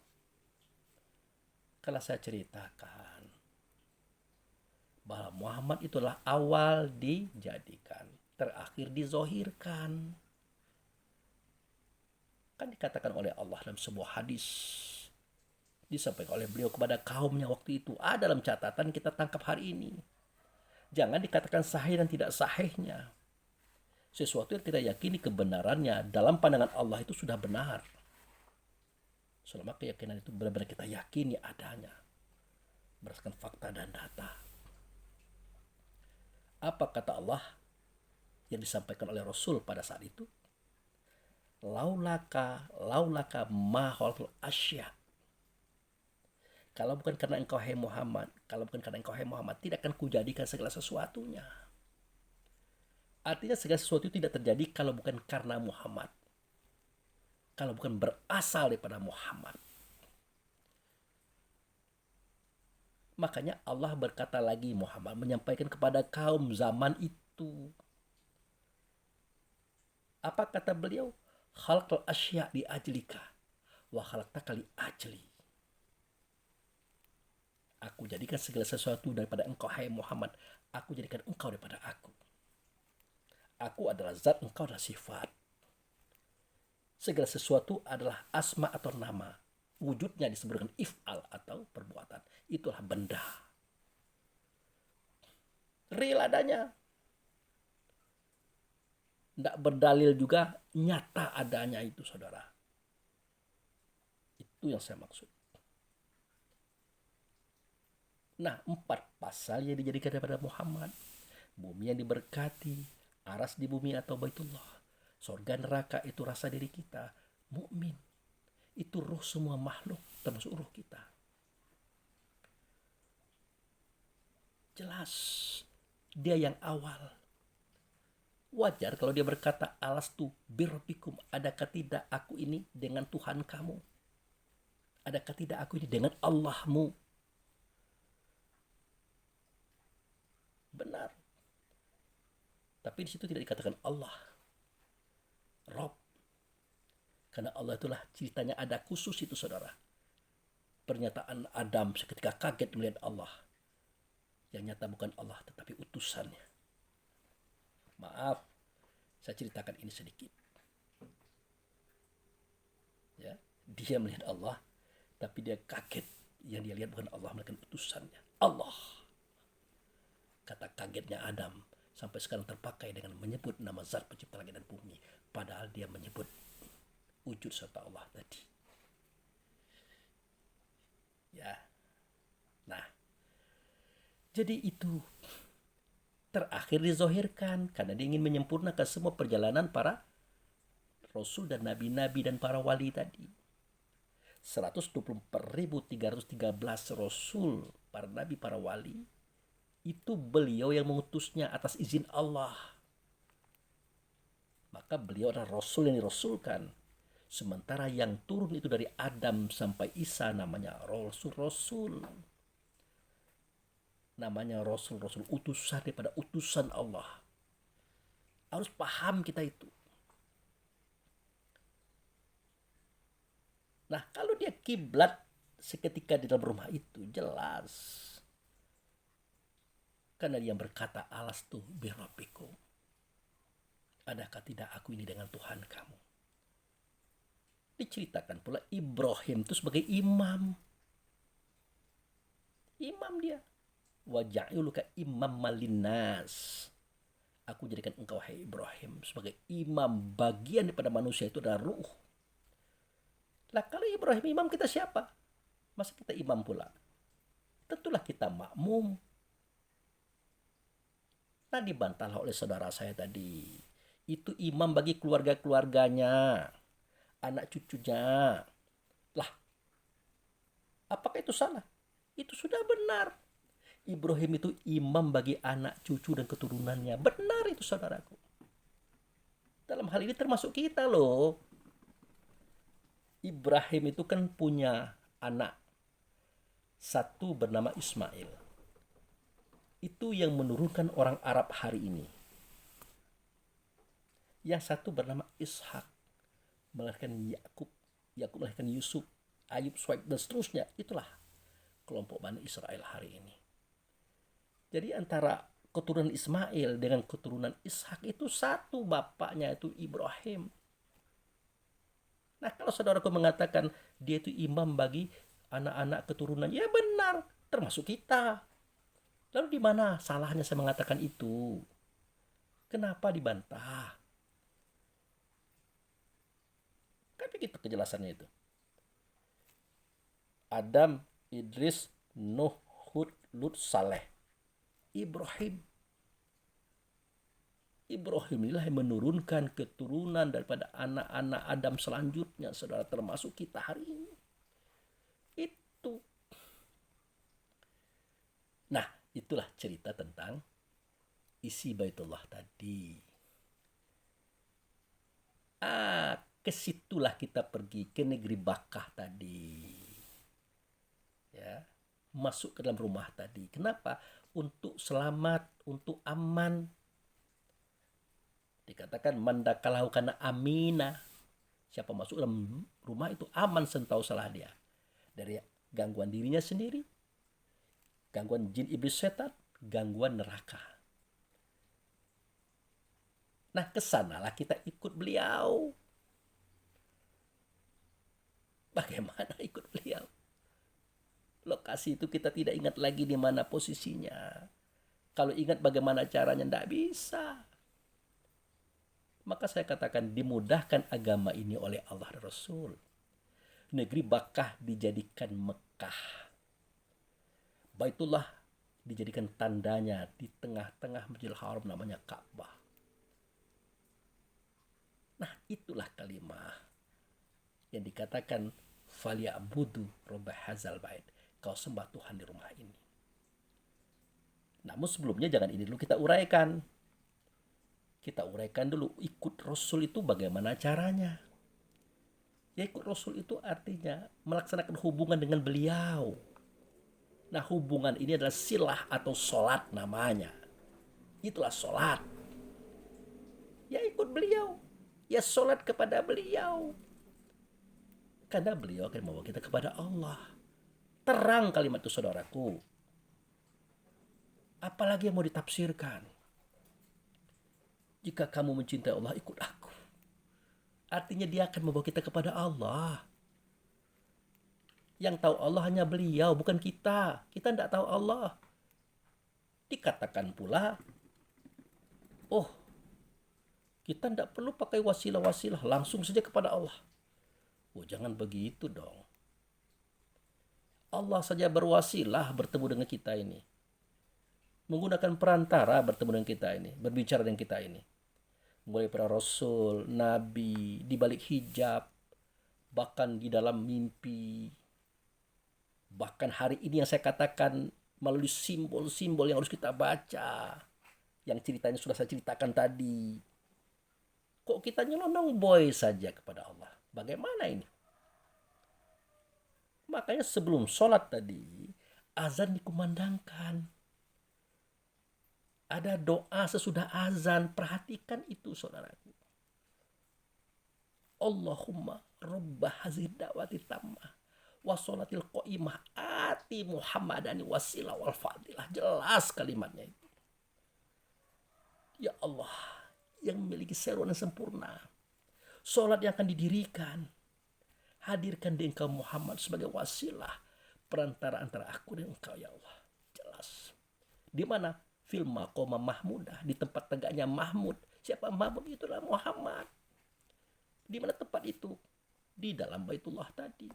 Kalau saya ceritakan bahwa Muhammad itulah awal dijadikan, terakhir dizohirkan. Kan dikatakan oleh Allah dalam sebuah hadis, disampaikan oleh beliau kepada kaumnya waktu itu. Ada dalam catatan kita tangkap hari ini. Jangan dikatakan sahih dan tidak sahihnya. Sesuatu yang kita yakini kebenarannya dalam pandangan Allah itu sudah benar. Selama keyakinan itu benar-benar kita yakini adanya. Berdasarkan fakta dan data. Apa kata Allah yang disampaikan oleh Rasul pada saat itu? Laulaka ma khalaqtul asya. Kalau bukan karena engkau hai Muhammad, tidak akan kujadikan segala sesuatunya. Artinya segala sesuatu itu tidak terjadi kalau bukan karena Muhammad. Kalau bukan berasal daripada Muhammad. Makanya Allah berkata lagi, Muhammad menyampaikan kepada kaum zaman itu. Apa kata beliau? Khalaqal asya li ajlika wa khalaqtaka li ajli. Aku jadikan segala sesuatu daripada engkau hai Muhammad. Aku jadikan engkau daripada aku. Aku adalah zat, engkau adalah sifat. Segala sesuatu adalah asma atau nama. Wujudnya disebut dengan if'al atau perbuatan. Itulah benda. Real adanya. Tidak berdalil juga, nyata adanya itu saudara. Itu yang saya maksud. Nah, 4 pasal yang dijadikan daripada Muhammad. Bumi yang diberkati, aras di bumi atau Baitullah. Surga neraka itu rasa diri kita. Mukmin itu ruh semua makhluk, termasuk ruh kita. Jelas, dia yang awal. Wajar kalau dia berkata, alastu birabbikum, adakah tidak aku ini dengan Tuhan kamu? Adakah tidak aku ini dengan Allahmu? Benar. Tapi di situ tidak dikatakan Allah, Rob. Karena Allah itulah ceritanya ada khusus itu saudara. Pernyataan Adam seketika kaget melihat Allah. Yang nyata bukan Allah tetapi utusannya. Maaf, saya ceritakan ini sedikit. Ya, dia melihat Allah, tapi dia kaget. Yang dia lihat bukan Allah, melainkan utusannya. Allah. Kata kagetnya Adam sampai sekarang terpakai dengan menyebut nama zat pencipta langit dan bumi. Padahal dia menyebut wujud serta Allah tadi. Ya. Nah, jadi itu terakhir dizohirkan karena dia ingin menyempurnakan semua perjalanan para Rasul dan Nabi-Nabi dan para wali tadi. 124.313 Rasul, para Nabi, para wali. Itu beliau yang mengutusnya atas izin Allah. Maka beliau adalah Rasul yang dirasulkan. Sementara yang turun itu dari Adam sampai Isa namanya Rasul-Rasul. Namanya Rasul-Rasul, utusan daripada utusan Allah. Harus paham kita itu. Nah, kalau dia kiblat seketika di dalam rumah itu jelas. Karena dia berkata, alastu birabbikum. Adakah tidak aku ini dengan Tuhan kamu? Diceritakan pula Ibrahim itu sebagai imam. Imam dia. Waja'uluka imam malinas. Aku jadikan engkau, hai Ibrahim, sebagai imam. Bagian daripada manusia itu adalah ruh. Lah kalau Ibrahim imam, kita siapa? Masa kita imam pula? Tentulah kita makmum. Nah, dibantahlah oleh saudara saya tadi. Itu imam bagi keluarga-keluarganya, anak cucunya. Lah, apakah itu salah? Itu sudah benar. Ibrahim itu imam bagi anak cucu dan keturunannya. Benar itu, saudaraku. Dalam hal ini termasuk kita loh. Ibrahim itu kan punya anak. Satu bernama Ismail. Itu yang menurunkan orang Arab hari ini. Yang satu bernama Ishak, melahirkan Yakub. Yakub melahirkan Yusuf, Ayub, Suaib, dan seterusnya. Itulah kelompok Bani Israel hari ini. Jadi antara keturunan Ismail dengan keturunan Ishak itu satu, bapaknya itu Ibrahim. Nah, kalau saudaraku mengatakan dia itu imam bagi anak-anak keturunan, ya benar, termasuk kita. Lalu di mana salahnya saya mengatakan itu? Kenapa dibantah? Kan begitu kejelasannya itu. Adam, Idris, Nuh, Hud, Lut, Saleh, Ibrahim. Ibrahim inilah yang menurunkan keturunan daripada anak-anak Adam selanjutnya, saudara, termasuk kita hari ini. Itu. Nah, itulah cerita tentang isi Baitullah tadi. Kesitulah kita pergi ke negeri Bakkah tadi. Ya, masuk ke dalam rumah tadi. Kenapa? Untuk selamat, untuk aman. Dikatakan mandakalahu kana amina. Siapa masuk dalam rumah itu aman sentau salah dia. Dari gangguan dirinya sendiri, gangguan jin iblis setan, gangguan neraka. Nah, kesanalah kita ikut beliau. Bagaimana ikut beliau? Lokasi itu kita tidak ingat lagi di mana posisinya. Kalau ingat bagaimana caranya, tidak bisa. Maka saya katakan dimudahkan agama ini oleh Allah dan Rasul. Negeri Bakkah dijadikan Mekah. Baitullah dijadikan tandanya di tengah-tengah Masjidil Haram namanya Ka'bah. Nah, itulah kalimat yang dikatakan falyabudu rabb hadzal bait. Kau sembah Tuhan di rumah ini. Namun sebelumnya jangan ini dulu kita uraikan. Kita uraikan dulu ikut Rasul itu bagaimana caranya. Ya, ikut Rasul itu artinya melaksanakan hubungan dengan beliau. Nah, hubungan ini adalah silah atau sholat namanya. Itulah sholat. Ya, ikut beliau. Ya, sholat kepada beliau. Karena beliau akan membawa kita kepada Allah. Terang kalimat itu, saudaraku. Apalagi yang mau ditafsirkan? Jika kamu mencintai Allah, ikut aku. Artinya dia akan membawa kita kepada Allah. Yang tahu Allah hanya beliau, bukan kita. Kita tidak tahu Allah. Dikatakan pula, oh, kita tidak perlu pakai wasilah-wasilah, langsung saja kepada Allah. Oh, jangan begitu dong. Allah saja berwasilah bertemu dengan kita ini. Menggunakan perantara bertemu dengan kita ini, berbicara dengan kita ini. Mulai para rasul, nabi, di balik hijab, bahkan di dalam mimpi. Bahkan hari ini yang saya katakan melalui simbol-simbol yang harus kita baca. Yang ceritanya sudah saya ceritakan tadi. Kok kita nyelonong boy saja kepada Allah? Bagaimana ini? Makanya sebelum sholat tadi, azan dikumandangkan. Ada doa sesudah azan. Perhatikan itu saudaraku. Allahumma rabbah hazid da'wati tammah wa sholatil qaimah ati Muhammadani wasilah wal fadilah. Jelas kalimatnya itu. Ya Allah yang memiliki seruan yang sempurna. Sholat yang akan didirikan. Hadirkan di engkau Muhammad sebagai wasilah. Perantara antara aku dan engkau ya Allah. Jelas. Di mana? Fil maqama mahmudah. Di tempat tegaknya Mahmud. Siapa Mahmud? Itulah Muhammad. Di mana tempat itu? Di dalam Baitullah tadi.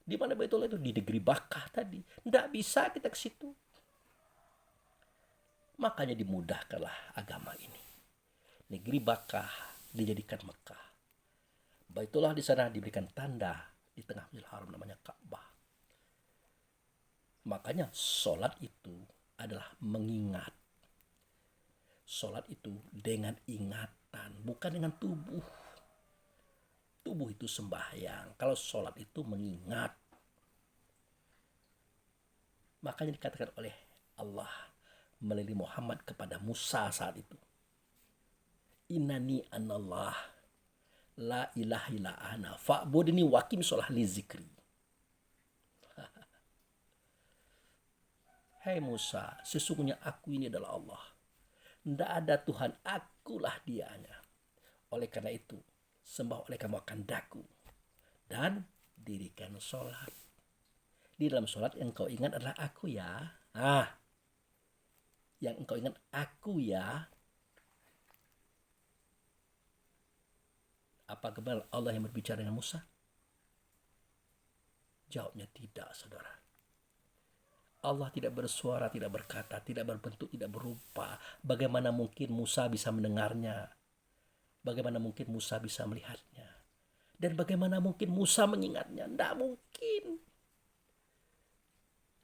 Di mana Baitullah itu? Di negeri Bakkah tadi. Tidak bisa kita ke situ. Makanya dimudahkanlah agama ini. Negeri Bakkah dijadikan Mekah. Baitullah di sana diberikan tanda di tengah Masjidil Haram namanya Ka'bah. Makanya sholat itu adalah mengingat. Sholat itu dengan ingatan, bukan dengan tubuh. Tubuh itu sembahyang. Kalau sholat itu mengingat. Makanya dikatakan oleh Allah melalui Muhammad kepada Musa saat itu. Innani anallah la ilaha illa ana fa'budni waqim sholah li zikri. Hai Musa, sesungguhnya aku ini adalah Allah. Tidak ada Tuhan, akulah dianya. Oleh karena itu, sembah oleh kamu akan daku. Dan dirikan sholat. Di dalam sholat yang kau ingat adalah aku ya. Yang engkau ingat aku ya. Apa benar Allah yang berbicara dengan Musa? Jawabnya tidak, saudara. Allah tidak bersuara, tidak berkata, tidak berbentuk, tidak berupa. Bagaimana mungkin Musa bisa mendengarnya? Bagaimana mungkin Musa bisa melihatnya? Dan bagaimana mungkin Musa mengingatnya? Tidak mungkin.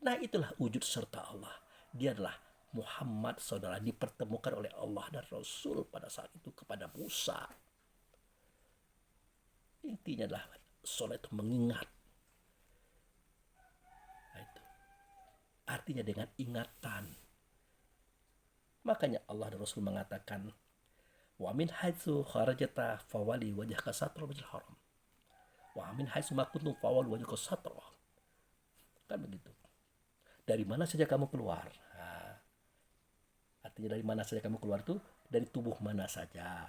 Nah itulah wujud serta Allah. Dia adalah Muhammad, saudara, dipertemukan oleh Allah dan Rasul pada saat itu kepada Musa. Intinya adalah sholat itu mengingat. Artinya dengan ingatan. Makanya Allah dan Rasul mengatakan, wa min haitsu kharajta fawali wajhaka satral masjidil haram. Wa min haitsu ma kuntum fawali wajhaka satral. Kan begitu. Dari mana saja kamu keluar? Nah, artinya dari mana saja kamu keluar itu dari tubuh mana saja.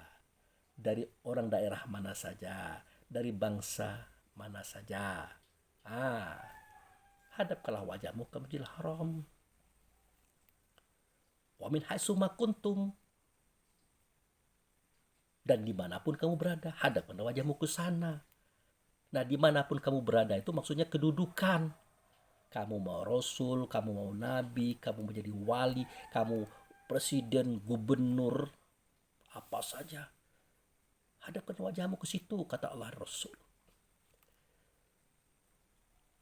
Dari orang daerah mana saja, dari bangsa mana saja. Hadapkanlah wajahmu ke Masjidil Haram. Wa min haitsu ma kuntum. Dan dimanapun kamu berada, hadapkanlah wajahmu ke sana. Nah, dimanapun kamu berada itu maksudnya kedudukan. Kamu mau rasul, kamu mau nabi, kamu menjadi wali, kamu presiden, gubernur, apa saja. Hadapkan wajahmu ke situ, kata Allah Rasul.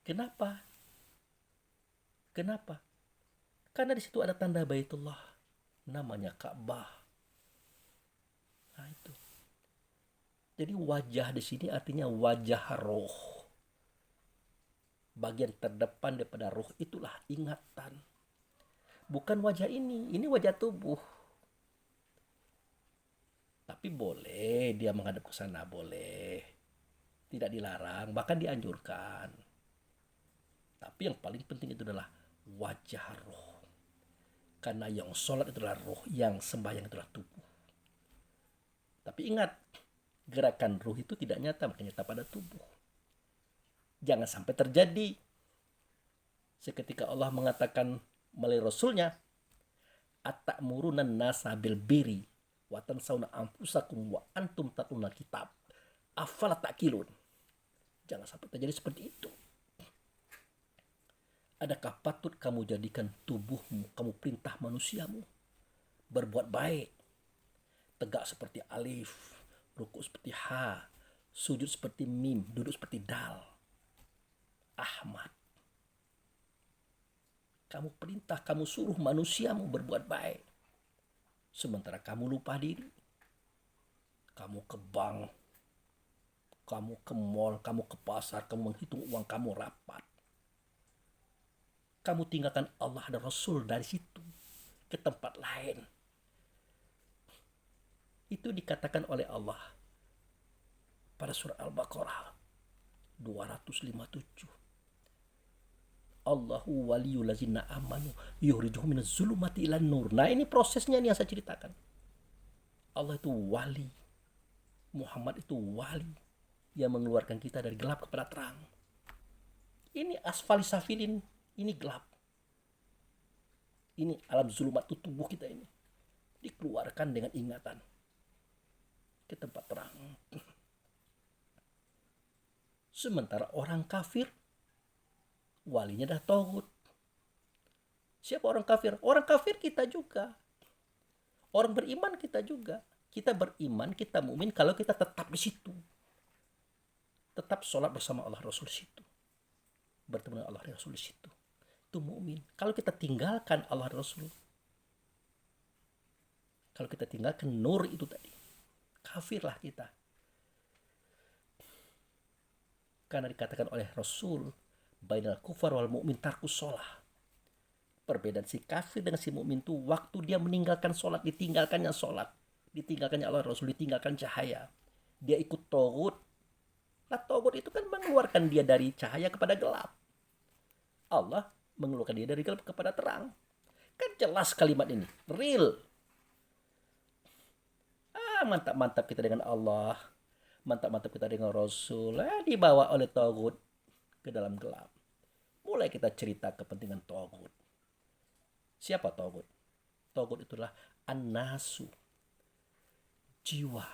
Kenapa? Kenapa? Karena di situ ada tanda Baitullah, namanya Ka'bah. Nah itu. Jadi wajah di sini artinya wajah roh. Bagian terdepan daripada roh itulah ingatan. Bukan wajah ini wajah tubuh. Tapi boleh dia menghadap ke sana, boleh. Tidak dilarang, bahkan dianjurkan. Tapi yang paling penting itu adalah wajah roh. Karena yang sholat itulah roh, yang sembahyang itulah tubuh. Tapi ingat, gerakan roh itu tidak nyata, makanya nyata pada tubuh. Jangan sampai terjadi seketika Allah mengatakan melalui Rasulnya, at-ta'murunan nasa bil birri wa tansawna anfusakum wa antum tatluna kitab afala ta'qilun. Jangan sampai terjadi seperti itu. Adakah patut kamu jadikan tubuhmu, kamu perintah manusiamu berbuat baik, tegak seperti alif, rukuk seperti ha, sujud seperti mim, duduk seperti dal. Ahmad, kamu perintah, kamu suruh manusiamu berbuat baik, sementara kamu lupa diri. Kamu ke bank, kamu ke mall, kamu ke pasar, kamu menghitung uang kamu rapat. Kamu tinggalkan Allah dan Rasul dari situ. ke tempat lain. Itu dikatakan oleh Allah pada surah Al-Baqarah 257. Allahu waliyul ladzina amanu yukhrijuhum minaz zulumati ilan nur. Nah, ini prosesnya nih yang saya ceritakan. Allah itu wali. Muhammad itu wali yang mengeluarkan kita dari gelap kepada terang. Ini asfali safilin, ini gelap. Ini alam zulumat itu tubuh kita ini. Dikeluarkan dengan ingatan ke tempat terang. Sementara orang kafir walinya dah togut. Siapa orang kafir? Orang kafir kita juga. Orang beriman kita juga. Kita beriman, kita mukmin kalau kita tetap di situ. Tetap sholat bersama Allah Rasul di situ. Bertemu dengan Allah Rasul di situ. Itu mukmin. Kalau kita tinggalkan Allah Rasul, kalau kita tinggalkan nur itu tadi, kafirlah kita. Karena dikatakan oleh Rasul, bainal kufar wal mu'min tarkus sholah. Perbedaan si kafir dengan si mukmin itu waktu dia meninggalkan sholat, ditinggalkannya sholat, ditinggalkannya Allah Rasul, ditinggalkan cahaya, dia ikut togut. Nah, togut itu kan mengeluarkan dia dari cahaya kepada gelap. Allah mengeluarkan dia dari gelap kepada terang. Kan jelas kalimat ini, real. Mantap-mantap kita dengan Allah, mantap-mantap kita dengan Rasul, dibawa oleh togut ke dalam gelap. Mulai kita cerita kepentingan togut. Siapa togut? Togut itulah an-nasu, jiwa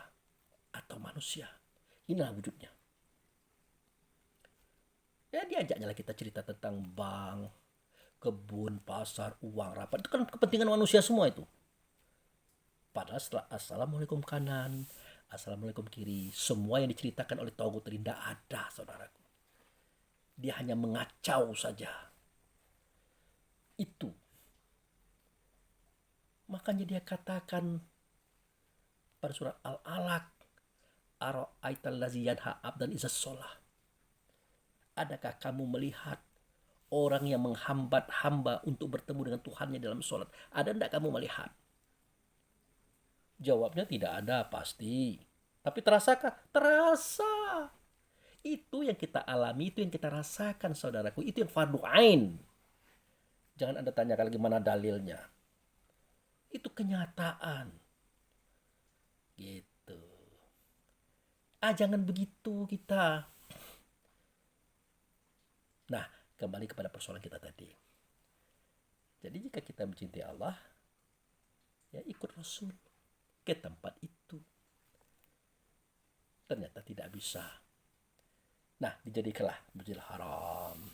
atau manusia. Inilah wujudnya. Ya, diajaknya lah kita cerita tentang bank, kebun, pasar, uang, rapat. Itu kan kepentingan manusia semua itu. Padahal setelah assalamualaikum kanan, assalamualaikum kiri, semua yang diceritakan oleh togut tadi tidak ada, saudaraku. Dia hanya mengacau saja. Itu. Makanya dia katakan pada surat Al-Alaq, ara'aital ladzi yanha 'abdan idza shalah. Adakah kamu melihat orang yang menghambat hamba untuk bertemu dengan Tuhannya dalam sholat? Ada tidak kamu melihat? Jawabnya tidak ada, pasti. Tapi terasakah? Terasa. Itu yang kita alami, itu yang kita rasakan, saudaraku. Itu yang fardu ain. Jangan Anda tanyakan gimana dalilnya. Itu kenyataan. Gitu. Jangan begitu kita. Nah, kembali kepada persoalan kita tadi. Jadi jika kita mencintai Allah, ya ikut Rasul ke tempat itu. Ternyata tidak bisa. Nah, dijadikanlah Masjidil Haram.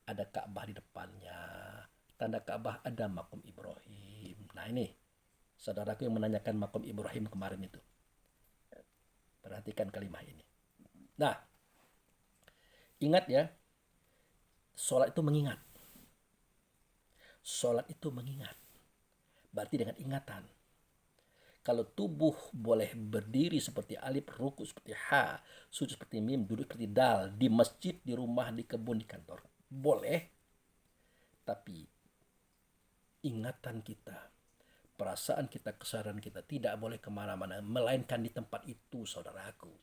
Ada Ka'bah di depannya. Tanda Ka'bah ada makom Ibrahim. Nah ini, saudaraku yang menanyakan makom Ibrahim kemarin itu. Perhatikan kalimat ini. Nah, ingat ya, sholat itu mengingat. Sholat itu mengingat. Berarti dengan ingatan. Kalau tubuh boleh berdiri seperti alif, ruku seperti ha, sujud seperti mim, duduk seperti dal, di masjid, di rumah, di kebun, di kantor. Boleh. Tapi ingatan kita, perasaan kita, kesadaran kita tidak boleh kemana-mana, melainkan di tempat itu, saudaraku.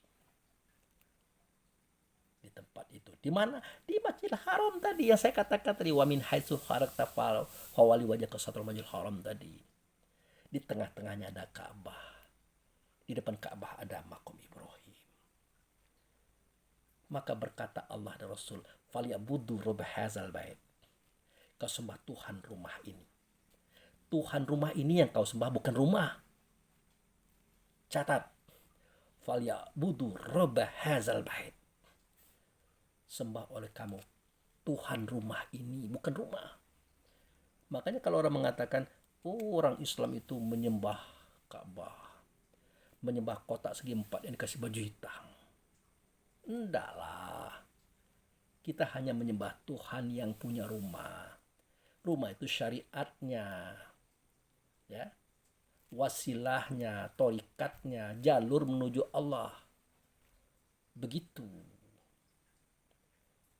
Di tempat itu. Di mana? Di Masjidil Haram tadi yang saya katakan tadi, wa min haitsu kharajta fawalli wajhaka syatrul Masjidil Haram tadi. Di tengah-tengahnya ada Ka'bah. Di depan Ka'bah ada makom Ibrahim. Maka berkata Allah dan Rasul, "Falyabudu rabb hadzal bait." Kau sembah Tuhan rumah ini. Tuhan rumah ini yang kau sembah, bukan rumah. Catat. Falyabudu rabb hadzal bait. Sembah oleh kamu Tuhan rumah ini, bukan rumah. Makanya kalau orang mengatakan, orang Islam itu menyembah Ka'bah, menyembah kotak segi empat yang dikasih baju hitam. Endaklah. Kita hanya menyembah Tuhan yang punya rumah. Rumah itu syariatnya, ya, wasilahnya, torikatnya, jalur menuju Allah. Begitu.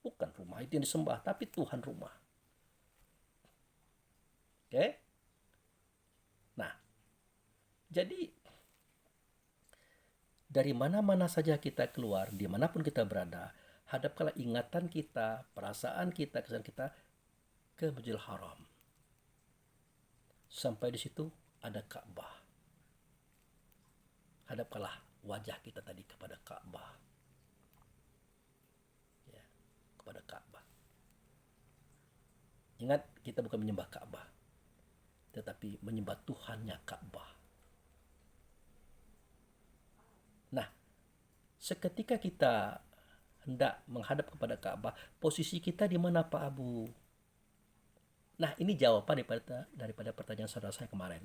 Bukan rumah itu yang disembah, tapi Tuhan rumah. Oke? Jadi dari mana-mana saja kita keluar, dimanapun kita berada, hadapkanlah ingatan kita, perasaan kita, kesan kita ke Masjidil Haram. Sampai di situ ada Ka'bah. Hadapkanlah wajah kita tadi kepada Ka'bah. Ya, kepada Ka'bah. Ingat, kita bukan menyembah Ka'bah, tetapi menyembah Tuhannya Ka'bah. Nah, seketika kita hendak menghadap kepada Ka'bah, posisi kita di mana Pak Abu? Nah, ini jawaban daripada pertanyaan saudara saya kemarin.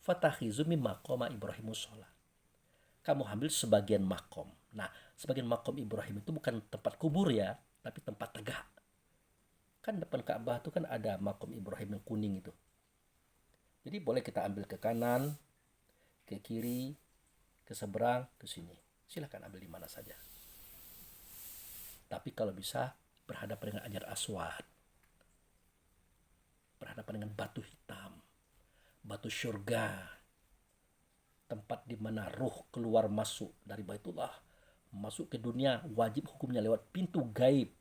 Fatakhizu min maqama Ibrahim sholat. Kamu ambil sebagian makom. Nah, sebagian makom Ibrahim itu bukan tempat kubur ya, tapi tempat tegak. Kan depan Ka'bah itu kan ada makom Ibrahim yang kuning itu. Jadi boleh kita ambil ke kanan, ke kiri, ke seberang, ke sini. Silakan ambil di mana saja. Tapi kalau bisa berhadapan dengan Hajar Aswad. Berhadapan dengan batu hitam, batu syurga. Tempat di mana ruh keluar masuk dari Baitullah, masuk ke dunia, wajib hukumnya lewat pintu gaib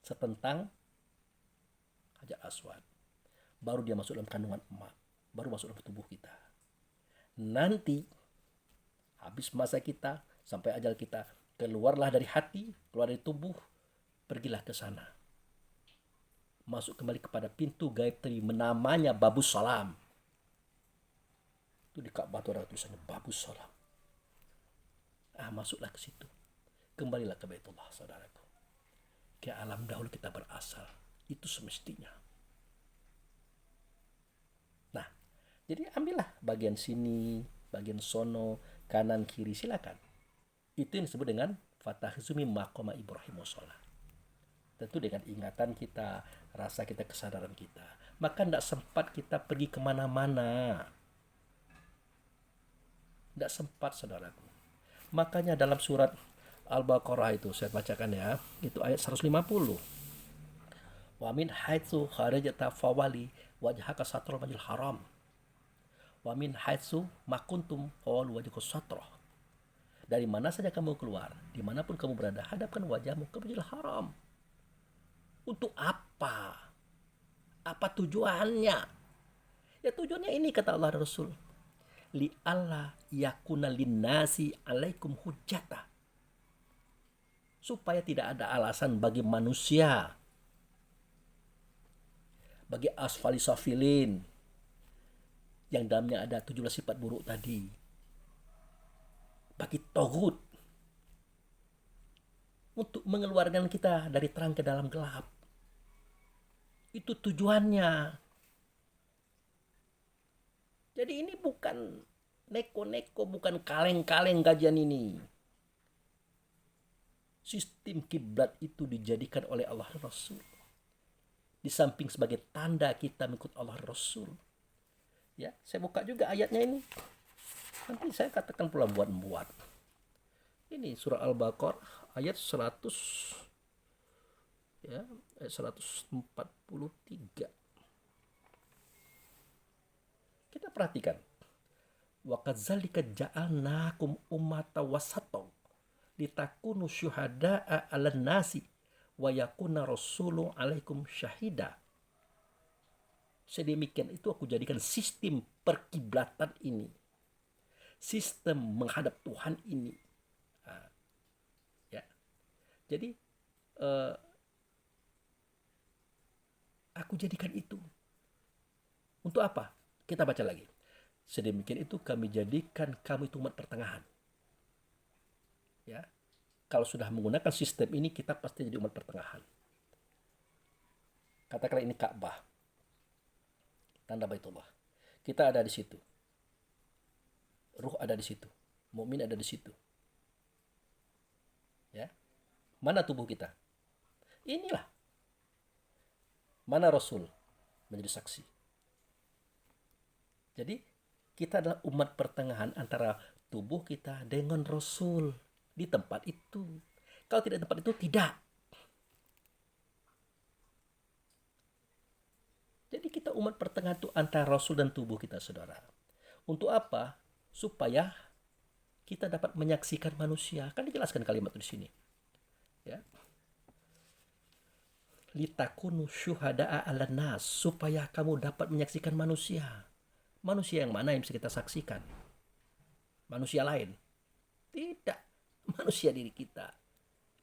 setentang Hajar Aswad. Baru dia masuk dalam kandungan emak, baru masuk dalam tubuh kita. Nanti habis masa kita, sampai ajal kita, keluarlah dari hati, keluar dari tubuh, pergilah ke sana. Masuk kembali kepada pintu gaib tadi, namanya Babus Salam. Itu di Ka'bah itu ada tulisannya Babus Salam. Masuklah ke situ. Kembalilah ke Baitullah, saudaraku. Ke alam dahulu kita berasal. Itu semestinya. Nah, jadi ambillah bagian sini, bagian sono, kanan, kiri, silakan. Itu yang disebut dengan Fatakhizu min maqama Ibrahim sholat. Tentu dengan ingatan kita, rasa kita, kesadaran kita. Maka tidak sempat kita pergi kemana-mana. Tidak sempat, saudaraku. Makanya dalam surat Al-Baqarah itu, saya bacakan ya, itu ayat 150. Wa min haitsu kharajta fawali wajhaka satrul masjidil haram. Wa min haitsu ma kuntum fawallu wajhakum satrah. Dari mana saja kamu keluar, dimanapun kamu berada, hadapkan wajahmu ke Masjidil Haram. Untuk apa? Apa tujuannya? Ya tujuannya ini kata Allah dan Rasul. Li alla yakuna linnasi alaikum hujjata. Supaya tidak ada alasan bagi manusia, bagi asfali safilin, yang dalamnya ada 17 sifat buruk tadi, bagi togut, untuk mengeluarkan kita dari terang ke dalam gelap. Itu tujuannya. Jadi ini bukan neko-neko, bukan kaleng-kaleng kajian ini. Sistem kiblat itu dijadikan oleh Allah dan Rasul. Di samping sebagai tanda kita mengikut Allah dan Rasul. Ya, saya buka juga ayatnya ini. Nanti saya katakan pula buat-buat. Ini surah Al-Baqarah ayat 100 ya, ayat 143. Kita perhatikan. Wa kadzalika ja'alnakum ummatan wasatan litakunu syuhada'a 'alan nasi wa yakuna rasulu 'alaikum syahida. Sedemikian itu aku jadikan sistem perkiblatan ini, sistem menghadap Tuhan ini. Ya. Jadi aku jadikan itu. Untuk apa? Kita baca lagi. Sedemikian itu kami jadikan kamu itu umat pertengahan. Ya. Kalau sudah menggunakan sistem ini, kita pasti jadi umat pertengahan. Katakanlah ini Ka'bah, tanda Baitullah. Kita ada di situ. Ruh ada di situ. Mukmin ada di situ. Ya. Mana tubuh kita? Inilah. Mana Rasul menjadi saksi? Jadi kita adalah umat pertengahan antara tubuh kita dengan Rasul di tempat itu. Kalau tidak di tempat itu, tidak. Jadi kita umat pertengahan itu antara Rasul dan tubuh kita, saudara. Untuk apa? Supaya kita dapat menyaksikan manusia. Kan dijelaskan kalimat di sini. Ya. Litakunu syuhada'a 'alan nas, supaya kamu dapat menyaksikan manusia. Manusia yang mana yang bisa kita saksikan? Manusia lain? Tidak. Manusia diri kita.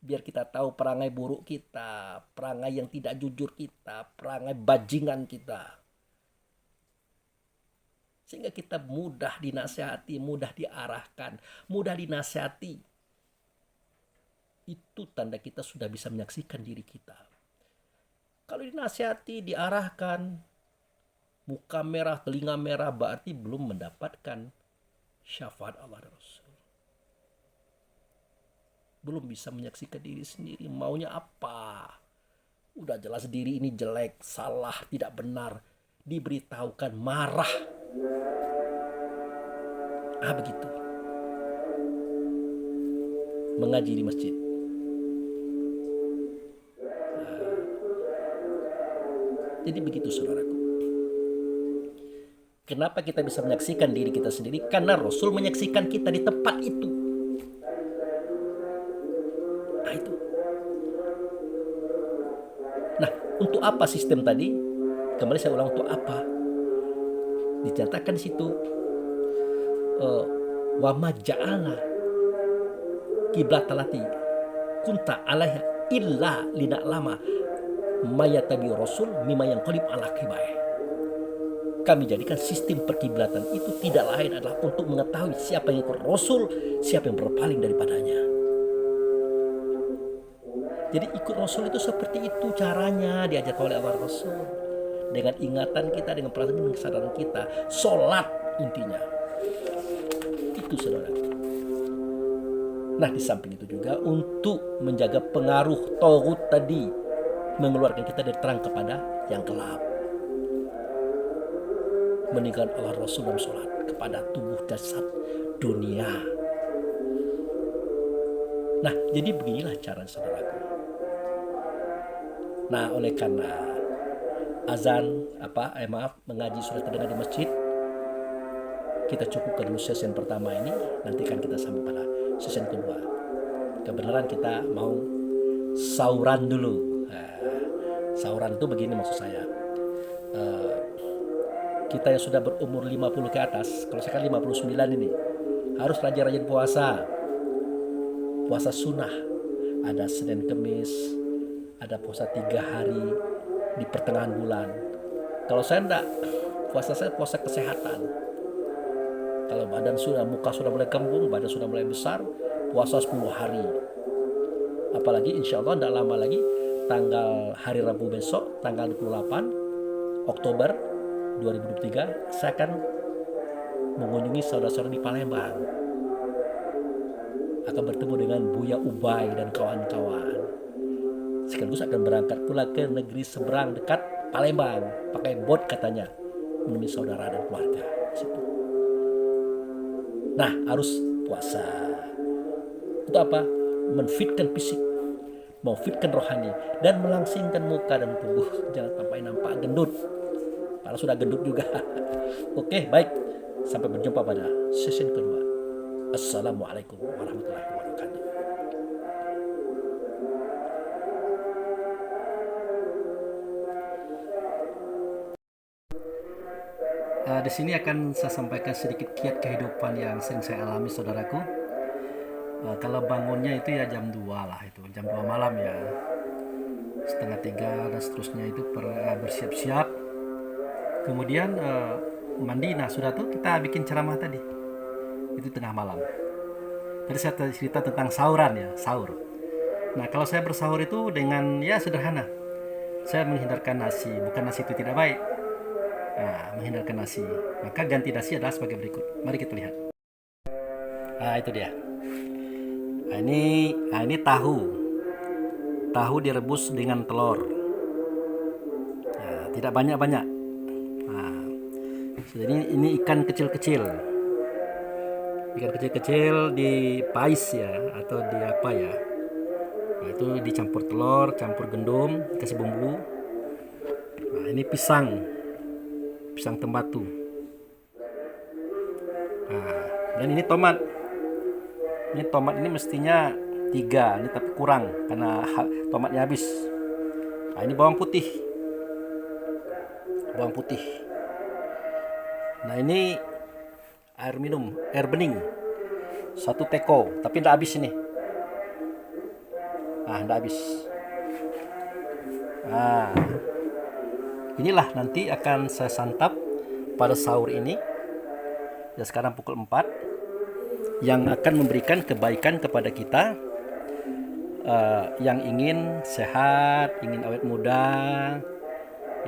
Biar kita tahu perangai buruk kita, perangai yang tidak jujur kita, perangai bajingan kita. Sehingga kita mudah dinasihati, mudah diarahkan, mudah dinasihati. Itu tanda kita sudah bisa menyaksikan diri kita. Kalau dinasihati, diarahkan, muka merah, telinga merah, berarti belum mendapatkan syafaat Allah dan Rasul. Belum bisa menyaksikan diri sendiri, maunya apa? Udah jelas diri ini jelek, salah, tidak benar. Diberitahukan, marah. Begitu. Mengaji di masjid. Jadi begitu saudaraku. Kenapa kita bisa menyaksikan diri kita sendiri? Karena Rasul menyaksikan kita di tempat itu. Nah itu. Nah, untuk apa sistem tadi? Kembali saya ulang, untuk apa? Dicatatkan di situ, wa ma ja'alna qiblatalati kunta alaiha illa lina'lama mayatabi rasul mimma yanqalib ala qibai. Kami jadikan sistem perkiblatan itu tidak lain adalah untuk mengetahui siapa yang ikut Rasul, siapa yang berpaling daripadanya. Jadi ikut Rasul itu seperti itu caranya, diajar oleh Allah Rasul. Dengan ingatan kita, dengan perasaan dan kesadaran kita. Sholat intinya. Itu saudara. Nah, di samping itu juga untuk menjaga pengaruh taghut tadi, mengeluarkan kita dari terang kepada yang gelap. Meninggalkan Allah Rasul dalam sholat kepada tubuh jasad dunia. Nah, jadi beginilah cara saudaraku. Nah, oleh karena azan mengaji sudah terdengar di masjid, kita cukupkan dulu sesi pertama ini. Nanti kan kita sambung pada sesi kedua. Kebenaran kita mau sauran dulu. Sauran itu begini maksud saya. Kita yang sudah berumur 50 ke atas, kalau saya kan 59 ini, harus rajin-rajin puasa. Puasa sunnah. Ada Senin Kemis, ada puasa 3 hari di pertengahan bulan. Kalau saya enggak, puasa saya puasa kesehatan. Kalau muka sudah mulai kembung, badan sudah mulai besar, puasa 10 hari. Apalagi insya Allah enggak lama lagi, tanggal hari Rabu besok, tanggal 28 Oktober 2023, saya akan mengunjungi saudara-saudara di Palembang. Akan bertemu dengan Buya Ubay dan kawan-kawan. Sekaligus akan berangkat pula ke negeri seberang dekat Palembang, pakai bot katanya, menemui saudara dan keluarga situ. Nah, harus puasa. Untuk apa? Menfitkan fisik, memfitkan rohani, dan melangsingkan muka dan tubuh. Jangan sampai nampak gendut. Padahal sudah gendut juga. Oke, baik. Sampai berjumpa pada sesi kedua. Assalamualaikum warahmatullahi wabarakatuh. Di sini akan saya sampaikan sedikit kiat kehidupan yang sering saya alami, saudaraku. Kalau bangunnya itu ya jam 2 lah, itu jam 2 malam ya, 2:30 dan seterusnya itu bersiap-siap. Kemudian mandi. Nah, sudah tuh kita bikin ceramah tadi. Itu tengah malam. Tadi saya cerita tentang sahuran ya, sahur. Nah, kalau saya bersahur itu dengan ya sederhana. Saya menghindarkan nasi, bukan nasi itu tidak baik. Nah, menghindarkan nasi. Maka ganti nasi adalah sebagai berikut. Mari kita lihat. Nah, itu dia. Nah, ini tahu. Tahu direbus dengan telur. Nah, tidak banyak-banyak. Nah, jadi ini ikan kecil-kecil. Ikan kecil-kecil dipais ya, atau di apa ya. Nah, itu dicampur telur, campur gendum, kasih bumbu. Nah, ini pisang tembatu. Dan ini tomat. Ini tomat ini mestinya 3, ini tapi kurang karena tomatnya habis. Nah, ini bawang putih. Bawang putih. Nah, ini air minum, air bening. 1 teko, tapi tidak habis ini. Nah, tidak habis. Nah, inilah nanti akan saya santap pada sahur ini. Ya, sekarang pukul 4, yang akan memberikan kebaikan kepada kita yang ingin sehat, ingin awet muda.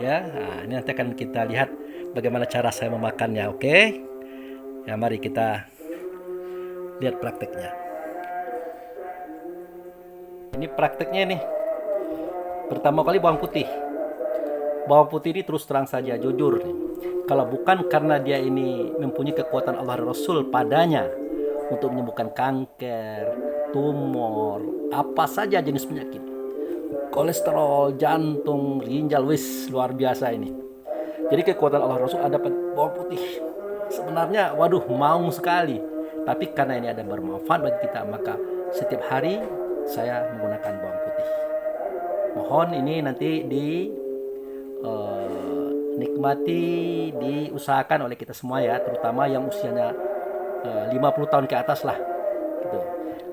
Ya, nah, ini nanti akan kita lihat bagaimana cara saya memakannya, oke? Ya, mari kita lihat prakteknya. Ini prakteknya nih. Pertama kali bawang putih. Bawang putih ini terus terang saja, jujur nih. Kalau bukan karena dia ini mempunyai kekuatan Allah dan Rasul padanya untuk menyembuhkan kanker, tumor, apa saja jenis penyakit, kolesterol, jantung, ginjal, wis luar biasa ini. Jadi kekuatan Allah Rasul ada pada bawang putih. Sebenarnya, waduh, mau sekali. Tapi karena ini ada bermanfaat bagi kita, maka setiap hari saya menggunakan bawang putih. Mohon ini nanti nikmati, diusahakan oleh kita semua ya, terutama yang usianya 50 tahun ke atas lah gitu.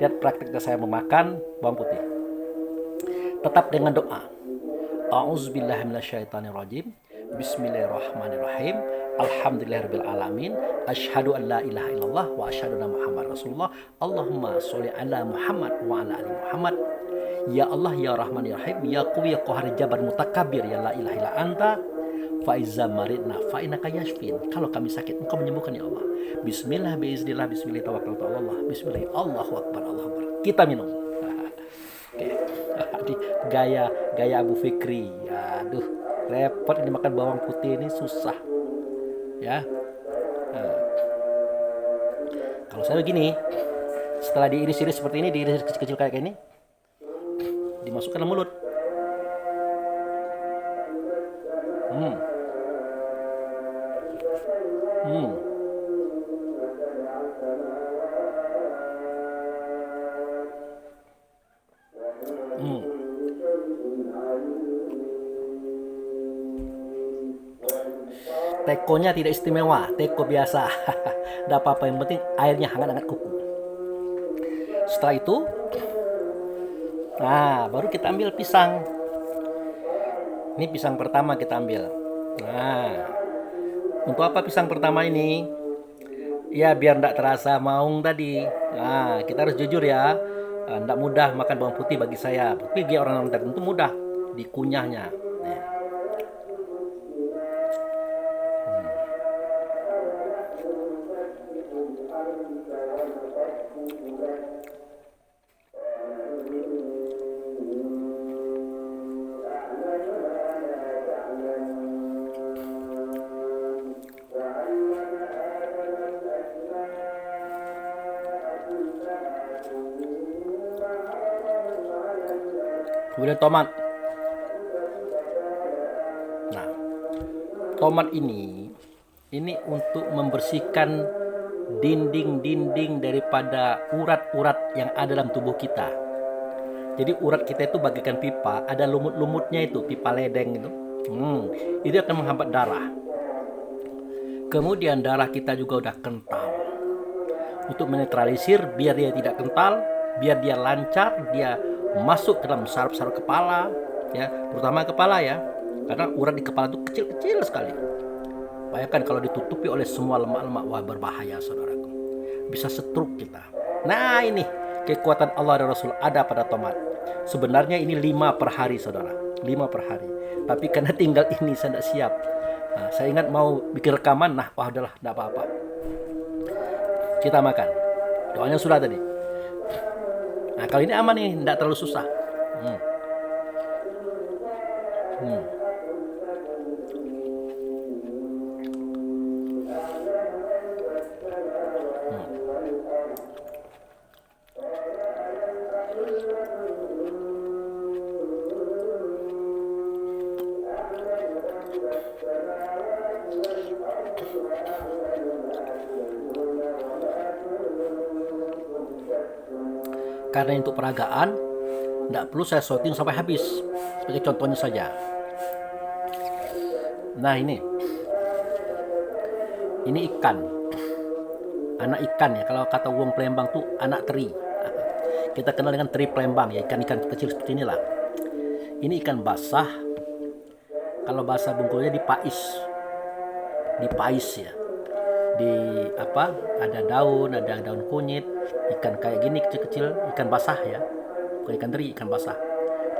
Lihat prakteknya saya memakan bawang putih. Tetap dengan doa. A'udzubillahi minasyaitonirrajim. Bismillahirrahmanirrahim. Alhamdulillahirabbil alamin. Asyhadu an la ilaha illallah wa asyhadu anna Muhammadar Rasulullah. Allahumma sholli ala Muhammad wa ala ali Muhammad. Ya Allah ya Rahman ya Rahim, ya Qawi ya Qahar Jabar Mutakabbir, ya la ilaha illa anta, fa iza maridna fa innaka yashfin. Kalau kami sakit, Engkau menyembuhkan ya Allah. Bismillah biiznillah, bismillah tawakkaltu ala Allah. Bismillah, Allahu akbar, Allahu akbar. Kita minum. Oke. Gaya Abu Fikri. Aduh, repot ini makan bawang putih ini, susah. Ya. Kalau saya begini, setelah diiris-iris seperti ini, diiris kecil-kecil kayak ini, dimasukkan ke mulut. Tekonya tidak istimewa, teko biasa. Tidak apa-apa, yang penting airnya hangat-hangat kuku. Setelah itu, nah baru kita ambil pisang. Ini pisang pertama kita ambil. Nah, untuk apa pisang pertama ini? Ya biar tidak terasa maung tadi. Nah, kita harus jujur ya. Tidak mudah makan bawang putih bagi saya. Tapi bagi orang-orang tertentu mudah dikunyahnya. Nah. Kemudian tomat. Nah, tomat ini untuk membersihkan dinding-dinding daripada urat-urat yang ada dalam tubuh kita. Jadi urat kita itu bagaikan pipa, ada lumut-lumutnya itu, pipa ledeng itu. Itu akan menghambat darah. Kemudian darah kita juga udah kental. Untuk menetralisir biar dia tidak kental, biar dia lancar, dia masuk ke dalam saraf-saraf kepala, ya, terutama kepala ya, karena urat di kepala itu kecil-kecil sekali. Bayangkan kalau ditutupi oleh semua lemak-lemak, wah berbahaya saudaraku, bisa stroke kita. Nah ini kekuatan Allah dan Rasul ada pada tomat. Sebenarnya ini 5 per hari saudara, 5 per hari. Tapi karena tinggal ini saya tidak siap. Nah, saya ingat mau bikin rekaman, nah wah udahlah, tidak apa-apa. Kita makan. Doanya sudah tadi. Nah kalau ini aman nih, tidak terlalu susah. karena untuk peragaan tidak perlu saya sorting sampai habis. Sebagai contohnya saja. Nah ini ikan, anak ikan ya. Kalau kata wong Palembang tuh anak teri. Kita kenal dengan teri Palembang ya, ikan-ikan kecil seperti inilah. Ini ikan basah. Kalau bahasa Bengkulnya dipais ya. Ada daun kunyit, ikan kayak gini kecil-kecil, ikan basah ya, bukan ikan teri, ikan basah.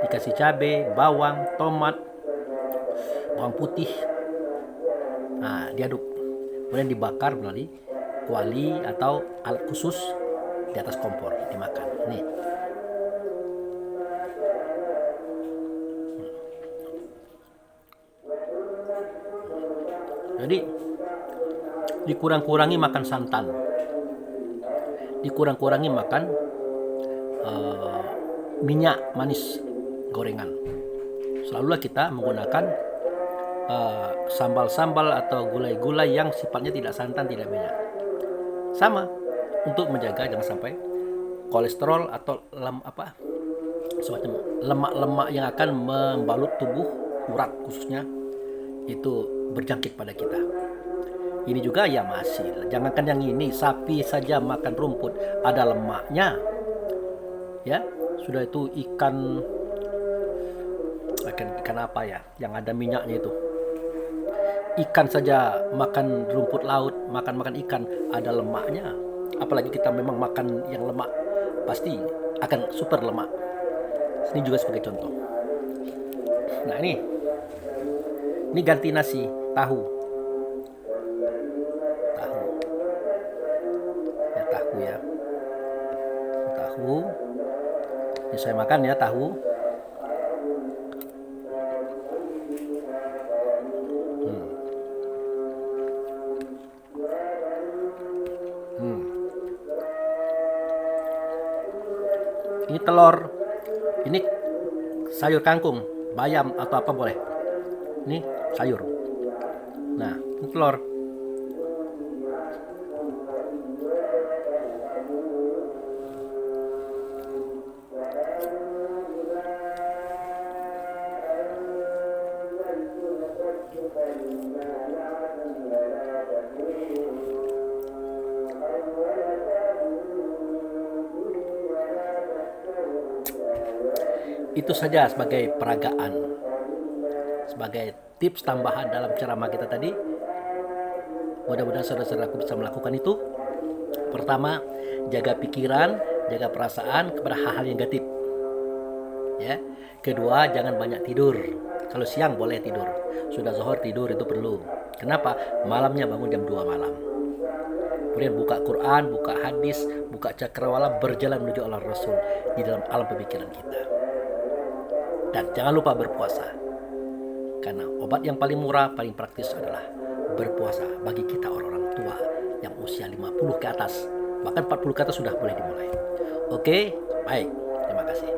Dikasih cabai, bawang, tomat, bawang putih. Nah, diaduk, kemudian dibakar melalui kuali atau alat khusus di atas kompor, dimakan. Nih. Jadi dikurang-kurangi makan santan, dikurang-kurangi makan minyak manis gorengan. Selalulah kita menggunakan sambal-sambal atau gulai-gulai yang sifatnya tidak santan, tidak minyak. Sama untuk menjaga jangan sampai kolesterol atau semacam lemak-lemak yang akan membalut tubuh urat khususnya itu berjangkit pada kita. Ini juga ya masih, jangankan yang ini, sapi saja makan rumput ada lemaknya ya. Sudah itu ikan apa ya yang ada minyaknya itu, ikan saja makan rumput laut, makan ikan ada lemaknya. Apalagi kita memang makan yang lemak, pasti akan super lemak. Ini juga sebagai contoh. Nah ini ganti nasi, tahu ya, tahu. Ini saya makan ya tahu. Ini telur, ini sayur kangkung, bayam atau apa boleh. Ini sayur. Nah, ini telur. Itu saja sebagai peragaan, sebagai tips tambahan dalam ceramah kita tadi. Mudah-mudahan saudara-saudaraku bisa melakukan itu. Pertama, jaga pikiran, jaga perasaan kepada hal-hal yang negatif ya. Kedua, jangan banyak tidur. Kalau siang boleh tidur, sudah zuhur tidur itu perlu. Kenapa? Malamnya bangun jam 2 malam. Kemudian buka Quran, buka hadis, buka cakrawala, berjalan menuju Allah Rasul di dalam alam pemikiran kita. Dan jangan lupa berpuasa. Karena obat yang paling murah, paling praktis adalah berpuasa bagi kita orang-orang tua yang usia 50 ke atas. Bahkan 40 ke atas sudah boleh dimulai. Oke, baik. Terima kasih.